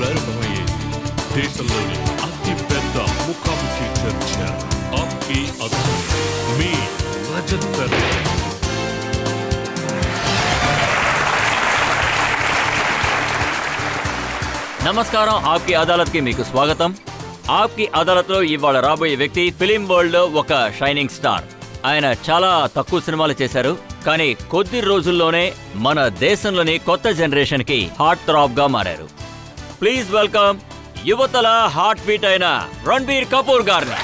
ప్రారంభమయ్యేది. దేశంలోని అతి పెద్ద ముఖాముఖి చర్చ ఆప్కి అదాలత్. మీ రజత్ శర్మ. నమస్కారం. ఆప్కి అదాలత్కి మీకు స్వాగతం. ఆప్కి అదాలత్లో ఇవాళ రాబోయే వ్యక్తి ఫిలిం వరల్డ్లో ఒక షైనింగ్ స్టార్. ఆయన చాలా తక్కువ సినిమాలు చేశారు, కానీ కొద్ది రోజుల్లోనే మన దేశంలోని కొత్త జనరేషన్కి హార్ట్ థ్రాబ్గా మారారు. ప్లీజ్ వెల్కమ్ యువతల హార్ట్ బీట్ అయిన రణబీర్ కపూర్ గారిని.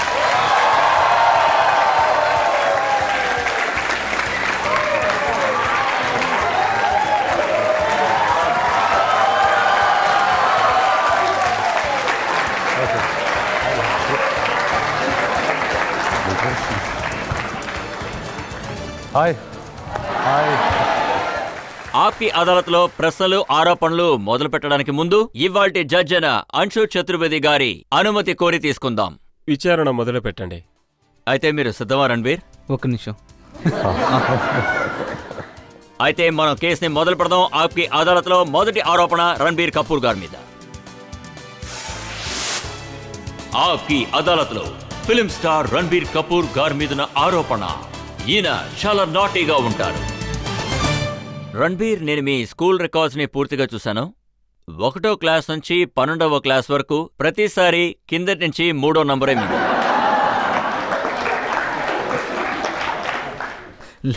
Hi hi. ఆప్కి అదాలత్లో ప్రశ్నలు ఆరోపణలు మొదలు పెట్టడానికి ముందు ఇవాల్టి జడ్జ్ అయిన అంశు చతుర్వేది గారి అనుమతి కోరి తీసుకుందాం. విచారణ మొదలు పెట్టండి. అయితే మీరు సిద్ధమా రణబీర్? ఒక్క నిమిషం. అయితే మనం కేసుని మొదలు పెడదాం. ఆప్కి అదాలత్లో మొదటి ఆరోపణ రణబీర్ కపూర్ గారి మీద. ఆప్కి అదాలత్లో ఫిలిం స్టార్ రణబీర్ కపూర్ గారి మీదున్న ఆరోపణ, ఈయన చాలా నాటీగా ఉంటారు. రణబీర్, నేను మీ స్కూల్ రికార్డ్స్ ని పూర్తిగా చూశాను. 1వ క్లాస్ నుంచి 12వ క్లాస్ వరకు ప్రతిసారి కిందటి నుంచి 3వ నంబరే మీద.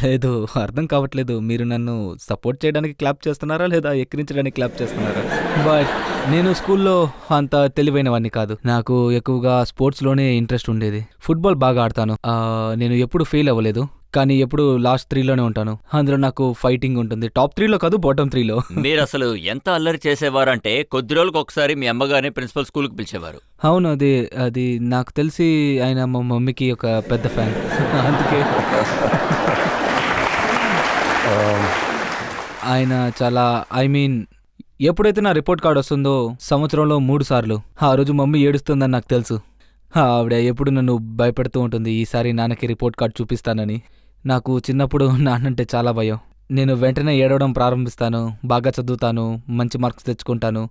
లేదు, అర్థం కావట్లేదు. మీరు నన్ను సపోర్ట్ చేయడానికి క్లాప్ చేస్తున్నారా లేదా ఎక్కిరించడానికి క్లాప్ చేస్తున్నారా? బట్ నేను స్కూల్లో అంత తెలివైనవాడిని కాదు. నాకు ఎక్కువగా స్పోర్ట్స్లోనే ఇంట్రెస్ట్ ఉండేది. ఫుట్బాల్ బాగా ఆడతాను. నేను ఎప్పుడు ఫెయిల్ అవ్వలేదు, కానీ ఎప్పుడు లాస్ట్ 3లోనే ఉంటాను. అందులో నాకు ఫైటింగ్ ఉంటుంది. టాప్ 3లో కాదు, బాటమ్ 3లో. మీరు అసలు ఎంత అల్లరి చేసేవారంటే కొద్ది రోజులకు ఒకసారి మీ అమ్మగారిని ప్రిన్సిపల్ స్కూల్కి పిలిచేవారు. అవును, అది నాకు తెలిసి ఆయన మా మమ్మీకి ఒక పెద్ద ఫ్యాన్. అందుకే ఆయన చాలా ఎప్పుడైతే నా రిపోర్ట్ కార్డ్ వస్తుందో సంవత్సరంలో 3 సార్లు, ఆ రోజు మమ్మీ ఏడుస్తుందని నాకు తెలుసు. ఆవిడ ఎప్పుడు నన్ను భయపెడుతూ ఉంటుంది, ఈసారి నాన్నకి రిపోర్ట్ కార్డ్ చూపిస్తానని. నాకు చిన్నప్పుడు నాన్నంటే చాలా భయం. నేను వెంటనే ఏడవడం ప్రారంభిస్తాను, బాగా చదువుతాను, మంచి మార్క్స్ తెచ్చుకుంటాను.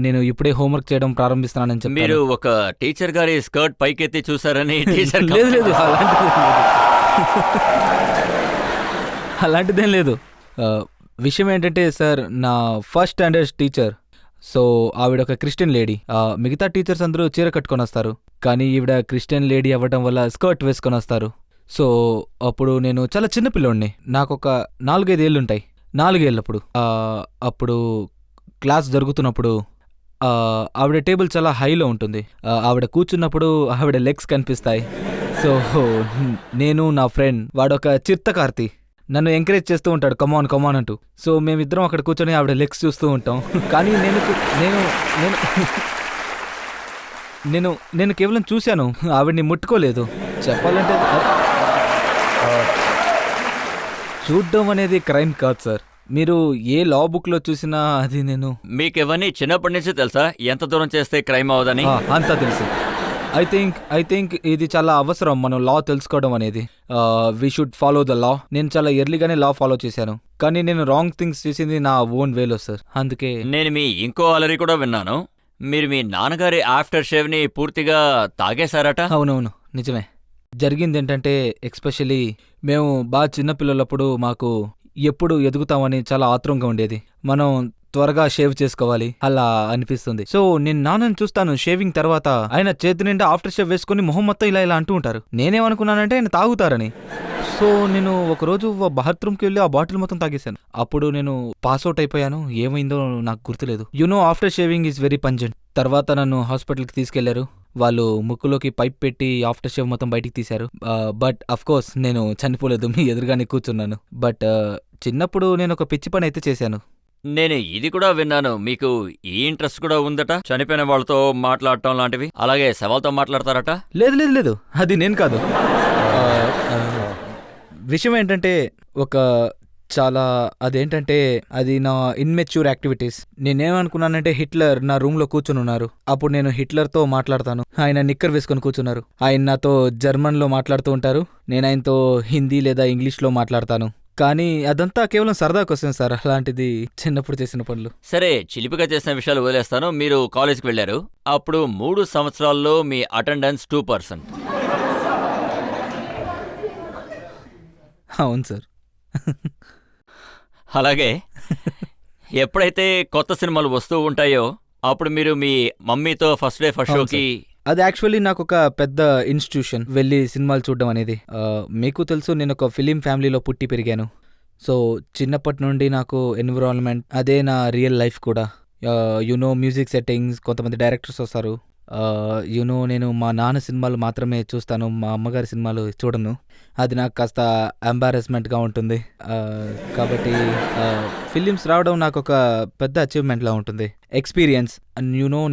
నేను ఇప్పుడే హోంవర్క్ చేయడం ప్రారంభిస్తానని చెప్పి. మీరు ఒక టీచర్ గారి స్కర్ట్ పైకెత్తి చూసారని టీచర్ లేదు, అలాంటిదేం లేదు. విషయం ఏంటంటే సార్, నా ఫస్ట్ స్టాండర్డ్ టీచర్, సో ఆవిడ ఒక క్రిస్టియన్ లేడీ. మిగతా టీచర్స్ అందరూ చీర కట్టుకొని వస్తారు, కానీ ఈవిడ క్రిస్టియన్ లేడీ అవ్వడం వల్ల స్కర్ట్ వేసుకొని వస్తారు. సో అప్పుడు నేను చాలా చిన్న పిల్లోడిని, నాకు ఒక 4-5 ఏళ్ళుంటాయి. 4 ఏళ్ళప్పుడు అప్పుడు క్లాస్ జరుగుతున్నప్పుడు ఆవిడ టేబుల్ చాలా హైలో ఉంటుంది. ఆవిడ కూర్చున్నప్పుడు ఆవిడ లెగ్స్ కనిపిస్తాయి. సో నేను, నా ఫ్రెండ్, వాడొక చిత్తకార్తి, నన్ను ఎంకరేజ్ చేస్తూ ఉంటాడు, కమాన్ కమాన్ అంటూ. సో మేమిద్దరం అక్కడ కూర్చొని ఆవిడ లెగ్స్ చూస్తూ ఉంటాం. కానీ నేను కేవలం చూశాను, ఆవిడ్ని ముట్టుకోలేదు. చెప్పాలంటే చూడ్డం అనేది క్రైమ్ కాదు సార్. మీరు ఏ లా బుక్లో చూసినా అది మీకు ఇవన్నీ చిన్నప్పటి నుంచి తెలుసా, ఎంత దూరం చేస్తే క్రైమ్ అవదని? అంతా తెలుసు. ఐ థింక్ ఇది చాలా అవసరం, మనం లా తెలుసుకోవడం అనేది. We should follow the law. నేను చాలా ఎర్లీగానే లా ఫాలో చేశాను, కానీ నేను రాంగ్ థింగ్స్ చేసింది నా ఓన్ వేలో సార్. అందుకే నేను మీ ఇంకో అలరి కూడా విన్నాను. మీరు మీ నాన్నగారి ఆఫ్టర్ షేవ్ ని పూర్తిగా తాగేశారట? అవునవును, నిజమే. జరిగింది ఏంటంటే, ఎక్స్పెషలీ మేము బాగా చిన్నపిల్లలప్పుడు మాకు ఎప్పుడు ఎదుగుతామని చాలా ఆత్రంగా ఉండేది. మనం త్వరగా షేవ్ చేసుకోవాలి అలా అనిపిస్తుంది. సో నేను నాన్నని చూస్తాను షేవింగ్ తర్వాత ఆయన చేతి నిండా ఆఫ్టర్ షేవ్ వేసుకుని మొహం మొత్తం ఇలా అంటూ ఉంటారు. నేనేమనుకున్నానంటే ఆయన తాగుతారని. సో నేను ఒకరోజు బాత్రూమ్కి వెళ్ళి ఆ బాటిల్ మొత్తం తాగేశాను. అప్పుడు నేను పాస్అవుట్ అయిపోయాను. ఏమైందో నాకు గుర్తులేదు. After shaving is very pungent. తర్వాత నన్ను హాస్పిటల్కి తీసుకెళ్లారు. వాళ్ళు ముక్కులోకి పైప్ పెట్టి ఆఫ్టర్ షేవ్ మొత్తం బయటికి తీశారు. బట్ అఫ్ కోర్స్ నేను చనిపోలేదు, మీ ఎదురుగానే కూర్చున్నాను. బట్ చిన్నప్పుడు నేను ఒక పిచ్చి పని అయితే చేశాను. నేను ఇది కూడా విన్నాను, మీకు ఈ ఇంట్రెస్ట్ కూడా ఉందట, చనిపోయిన వాళ్ళతో మాట్లాడటం లాంటివి. అలాగే శవాలతో మాట్లాడతారట? లేదు, అది నేను కాదు. విషయం ఏంటంటే, అది నా ఇన్మెచ్యూర్ యాక్టివిటీస్. నేనేమనుకున్నానంటే, హిట్లర్ నా రూమ్లో కూర్చుని ఉన్నారు. అప్పుడు నేను హిట్లర్తో మాట్లాడతాను. ఆయన నిక్కర్ వేసుకొని కూర్చున్నారు. ఆయన నాతో జర్మన్లో మాట్లాడుతూ ఉంటారు, నేను ఆయనతో హిందీ లేదా ఇంగ్లీష్లో మాట్లాడతాను. కానీ అదంతా కేవలం సరదా కోసం సార్, అలాంటిది చిన్నప్పుడు చేసిన పనులు. సరే, చిలిపిగా చేసిన విషయాలు వదిలేస్తాను. మీరు కాలేజ్కి వెళ్ళారు. అప్పుడు 3 సంవత్సరాల్లో మీ అటెండెన్స్ 2%. అవును సార్. అలాగే ఎప్పుడైతే కొత్త సినిమాలు వస్తూ ఉంటాయో అప్పుడు మీరు మీ మమ్మీతో ఫస్ట్ డే ఫస్ట్ అవును షోకి అది యాక్చువల్లీ నాకు ఒక పెద్ద ఇన్స్టిట్యూషన్ వెళ్ళి సినిమాలు చూడడం అనేది. మీకు తెలుసు, నేను ఒక ఫిలిం ఫ్యామిలీలో పుట్టి పెరిగాను. సో చిన్నప్పటి నుండి నాకు ఎన్విరాన్మెంట్ అదే నా రియల్ లైఫ్ కూడా. మ్యూజిక్ సెట్టింగ్స్, కొంతమంది డైరెక్టర్స్ వస్తారు. నేను మా నాన్న సినిమాలు మాత్రమే చూస్తాను, మా అమ్మగారి సినిమాలు చూడను. అది నాకు కాస్త ఎంబారెస్మెంట్గా ఉంటుంది. కాబట్టి ఫిలిమ్స్ రావడం నాకు ఒక పెద్ద అచీవ్మెంట్లా ఉంటుంది, ఎక్స్పీరియన్స్.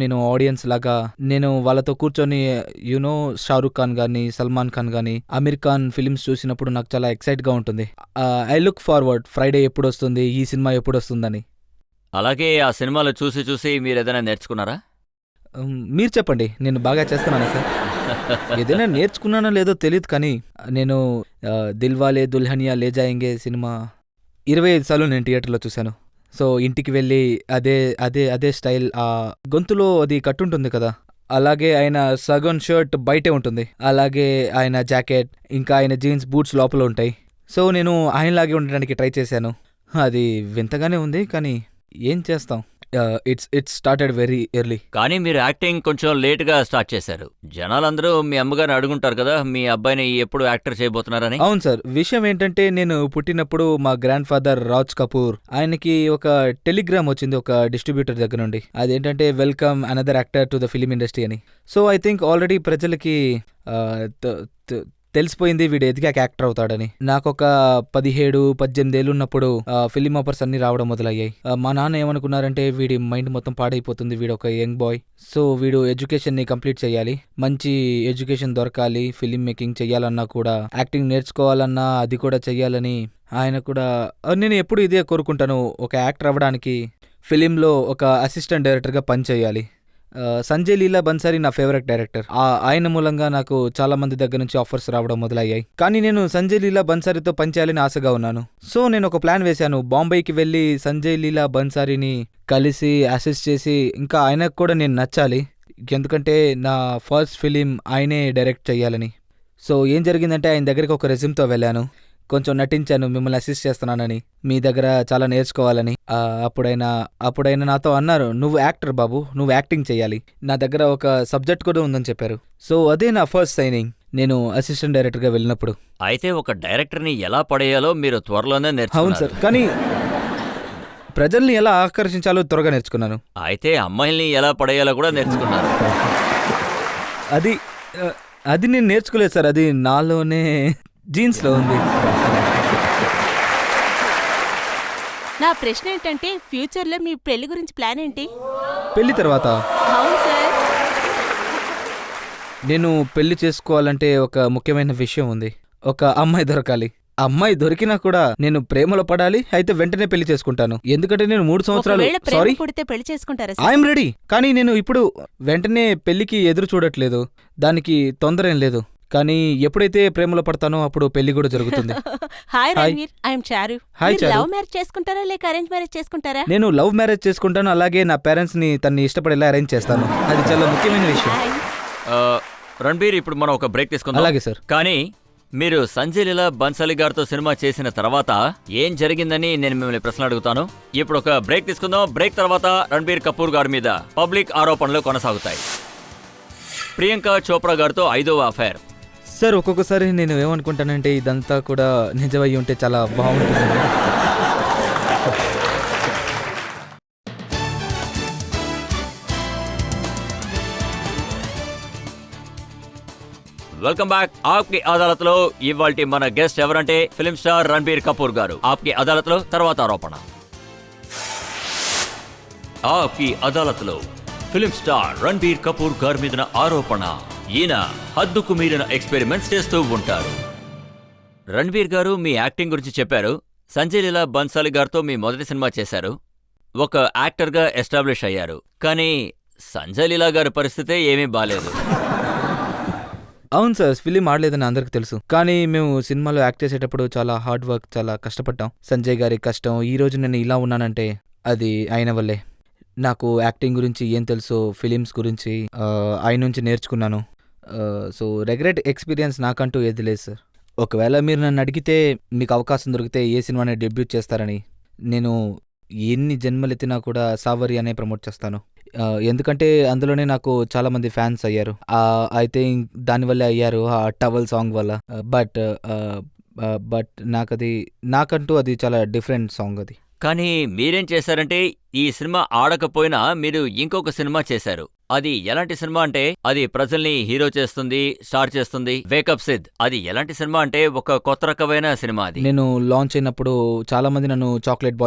నేను ఆడియన్స్ లాగా నేను వాళ్ళతో కూర్చొని షారూక్ ఖాన్ కానీ, సల్మాన్ ఖాన్ కానీ, అమీర్ ఖాన్ ఫిలిమ్స్ చూసినప్పుడు నాకు చాలా ఎక్సైట్గా ఉంటుంది. ఐ లుక్ ఫార్వర్డ్, ఫ్రైడే ఎప్పుడు వస్తుంది, ఈ సినిమా ఎప్పుడు వస్తుందని. అలాగే ఆ సినిమాలు చూసి చూసి మీరు ఏదైనా నేర్చుకున్నారా? మీరు చెప్పండి, నేను బాగా చేస్తున్నానా సార్? ఏదైనా నేర్చుకున్నానో లేదో తెలియదు, కానీ నేను దిల్వాలే దుల్హనియా లే జాయేంగే సినిమా 25 సార్లు నేను థియేటర్లో చూశాను. సో ఇంటికి వెళ్ళి అదే అదే అదే స్టైల్, ఆ గొంతులో అది కట్టుంటుంది కదా, అలాగే ఆయన సగం షర్ట్ బయటే ఉంటుంది, అలాగే ఆయన జాకెట్ ఇంకా ఆయన జీన్స్ బూట్స్ లోపల ఉంటాయి. సో నేను ఆయనలాగే ఉండడానికి ట్రై చేశాను. అది వింతగానే ఉంది, కానీ ఏం చేస్తాం, ఇట్స్ స్టార్టెడ్ వెరీ ఎర్లీ. కానీ మీరు యాక్టింగ్ కొంచెం లేట్గా స్టార్ట్ చేశారు. జనాలందరూ మీ అమ్మగారిని అడుగుంటారు కదా, మీ అబ్బాయిని ఎప్పుడు యాక్టర్ చేయబోతున్నారని. అవును సార్. విషయం ఏంటంటే, నేను పుట్టినప్పుడు మా గ్రాండ్ ఫాదర్ రాజ్ కపూర్ ఆయనకి ఒక టెలిగ్రామ్ వచ్చింది ఒక డిస్ట్రిబ్యూటర్ దగ్గర నుండి. అదేంటంటే, welcome another actor to the film industry అని. సో ఐ థింక్ ఆల్రెడీ ప్రజలకి తెలిసిపోయింది వీడు ఎదిగాక యాక్టర్ అవుతాడని. నాకొక 17-18 ఏళ్ళు ఉన్నప్పుడు ఫిలిం ఆఫర్స్ అన్ని రావడం మొదలయ్యాయి. మా నాన్న ఏమనుకున్నారంటే, వీడి మైండ్ మొత్తం పాడైపోతుంది, వీడు ఒక యంగ్ బాయ్, సో వీడు ఎడ్యుకేషన్ ని కంప్లీట్ చేయాలి, మంచి ఎడ్యుకేషన్ దొరకాలి, ఫిలిం మేకింగ్ చెయ్యాలన్నా కూడా, యాక్టింగ్ నేర్చుకోవాలన్నా అది కూడా చెయ్యాలని ఆయన కూడా. నేను ఎప్పుడు ఇదే కోరుకుంటాను, ఒక యాక్టర్ అవ్వడానికి ఫిలింలో ఒక అసిస్టెంట్ డైరెక్టర్గా పనిచేయాలి. సంజయ్ లీలా బన్సారీ నా ఫేవరెట్ డైరెక్టర్. ఆయన మూలంగా నాకు చాలా మంది దగ్గర నుంచి ఆఫర్స్ రావడం మొదలయ్యాయి. కానీ నేను సంజయ్ లీలా బన్సారీతో పనిచేయాలని ఆశగా ఉన్నాను. సో నేను ఒక ప్లాన్ వేశాను, బాంబేకి వెళ్ళి సంజయ్ లీలా బన్సారీని కలిసి అసిస్ట్ చేసి, ఇంకా ఆయనకు కూడా నేను నచ్చాలి, ఎందుకంటే నా ఫస్ట్ ఫిలిం ఆయనే డైరెక్ట్ చెయ్యాలని. సో ఏం జరిగిందంటే, ఆయన దగ్గరికి ఒక రెజ్యూమ్తో వెళ్ళాను, కొంచెం నటించాను, మిమ్మల్ని అసిస్ట్ చేస్తున్నానని, మీ దగ్గర చాలా నేర్చుకోవాలని. అప్పుడైనా నాతో అన్నారు, నువ్వు యాక్టర్ బాబు, నువ్వు యాక్టింగ్ చేయాలి, నా దగ్గర ఒక సబ్జెక్ట్ కూడా ఉందని చెప్పారు. సో అదే నా ఫస్ట్ సైనింగ్, నేను అసిస్టెంట్ డైరెక్టర్గా వెళ్ళినప్పుడు. అయితే ఒక డైరెక్టర్ని ఎలా పడేయాలో మీరు త్వరలోనే అవును నేర్చుకున్నారు. సార్, కానీ ప్రజల్ని ఎలా ఆకర్షించాలో త్వరగా నేర్చుకున్నాను. అయితే అమ్మాయిల్ని ఎలా పడేయాలో కూడా నేర్చుకున్నారు. అది నేను నేర్చుకోలేదు సార్, అది నాలోనే జీన్స్లో ఉంది. నా ప్రశ్న ఏంటంటే, ఫ్యూచర్లో మీ పెళ్లి గురించి ప్లాన్ ఏంటి? పెళ్లి తర్వాత అవును సార్. నేను పెళ్లి చేసుకోవాలంటే ఒక ముఖ్యమైన విషయం ఉంది, ఒక అమ్మాయి దొరకాలి. అమ్మాయి దొరికినా కూడా నేను ప్రేమలో పడాలి, అయితే వెంటనే పెళ్లి చేసుకుంటాను. ఎందుకంటే నేను 3 సంవత్సరాలు ఒకవేళ ప్రేమ పుడితే పెళ్లి చేసుకుంటారా సార్? ఐఎమ్ రెడీ, కానీ నేను ఇప్పుడు వెంటనే పెళ్లికి ఎదురు చూడట్లేదు, దానికి తొందర ఏం లేదు. కానీ ఎప్పుడైతే ప్రేమలో పడతానో అప్పుడు పెళ్లి కూడా జరుగుతుంది. హాయ్ రణవీర్, ఐఎమ్ చారు. హాయ్ చారు. లవ్ మ్యారేజ్ చేసుకుంటారా లేక అరేంజ్ మ్యారేజ్ చేసుకుంటారా? నేను లవ్ మ్యారేజ్ చేసుకుంటాను, అలాగే నా పేరెంట్స్ ని తన్ని ఇష్టపడేలా అరేంజ్ చేస్తాను. అది చాలా ముఖ్యమైన విషయం. రణబీర్, ఇప్పుడు మనం ఒక బ్రేక్ తీసుకుందాం. అలాగే సార్. కానీ మీరు సంజయ్ లీలా బన్సాలి గారితో సినిమా చేసిన తర్వాత ఏం జరిగిందని నేను మిమ్మల్ని ప్రశ్న అడుగుతాను. ఇప్పుడు ఒక బ్రేక్ తీసుకుందాం. బ్రేక్ తర్వాత రణబీర్ కపూర్ గారి మీద పబ్లిక్ ఆరోపణలు కొనసాగుతాయి. ప్రియాంక చోప్రా గారితో 5వ అఫైర్. సార్, ఒక్కొక్కసారి నేను ఏమనుకుంటానంటే, ఇదంతా కూడా నిజమై ఉంటే చాలా బాగుంటుంది. Welcome back. ఆప్కి అదాలత్లో ఇవాల్టి మన గెస్ట్ ఎవరంటే ఫిలిం స్టార్ రణబీర్ కపూర్ గారు. ఆప్కి అదాలత్లో తర్వాత ఆరోపణ. ఆప్కి అదాలత్లో ఫిలిం స్టార్ రణబీర్ కపూర్ గారి మీద ఆరోపణ. ఈయన హద్దుకు మీరిన ఎక్స్పెరిమెంట్స్ చేస్తూ ఉంటారు. రణబీర్ గారు మీ యాక్టింగ్ గురించి చెప్పారు. సంజయ్ లీలా బన్సాలి గారితో మీ మొదటి సినిమా చేశారు, ఒక యాక్టర్గా ఎస్టాబ్లిష్ అయ్యారు. కానీ సంజయ్ లీలా గారి పరిస్థితే ఏమీ బాలేదు. అవును సార్, ఫిలిం ఆడలేదని అందరికి తెలుసు. కానీ మేము సినిమాలో యాక్ట్ చేసేటప్పుడు చాలా హార్డ్ వర్క్, చాలా కష్టపడ్డాం. సంజయ్ గారి కష్టం, ఈ రోజు నేను ఇలా ఉన్నానంటే అది ఆయన వల్లే. నాకు యాక్టింగ్ గురించి ఏం తెలుసో ఫిలిమ్స్ గురించి ఆయన నుంచి నేర్చుకున్నాను. సో రెగ్రెట్ ఎక్స్పీరియన్స్ నాకంటూ ఏది లేదు సార్. ఒకవేళ మీరు నన్ను అడిగితే మీకు అవకాశం దొరికితే ఏ సినిమాని డెబ్యూట్ చేస్తారని, నేను ఎన్ని జన్మలెత్తినా కూడా సావరి అనే ప్రమోట్ చేస్తాను. ఎందుకంటే అందులోనే నాకు చాలామంది ఫ్యాన్స్ అయ్యారు. ఐ థింక్ దానివల్లే అయ్యారు ఆ టవల్ సాంగ్ వల్ల. బట్ నాకంటూ అది చాలా డిఫరెంట్ సాంగ్ అది. కానీ మీరేం చేశారంటే ఈ సినిమా ఆడకపోయినా మీరు ఇంకొక సినిమా చేశారు. అది ఎలాంటి సినిమా అంటే అది ప్రజల్ని హీరో చేస్తుంది, స్టార్ చేస్తుంది. వేకప్ సిద్ అది ఎలాంటి సినిమా అంటే ఒక కొత్త రకమైన సినిమా అది. నేను లాంచ్ అయినప్పుడు చాలా మంది నన్ను చాక్లెట్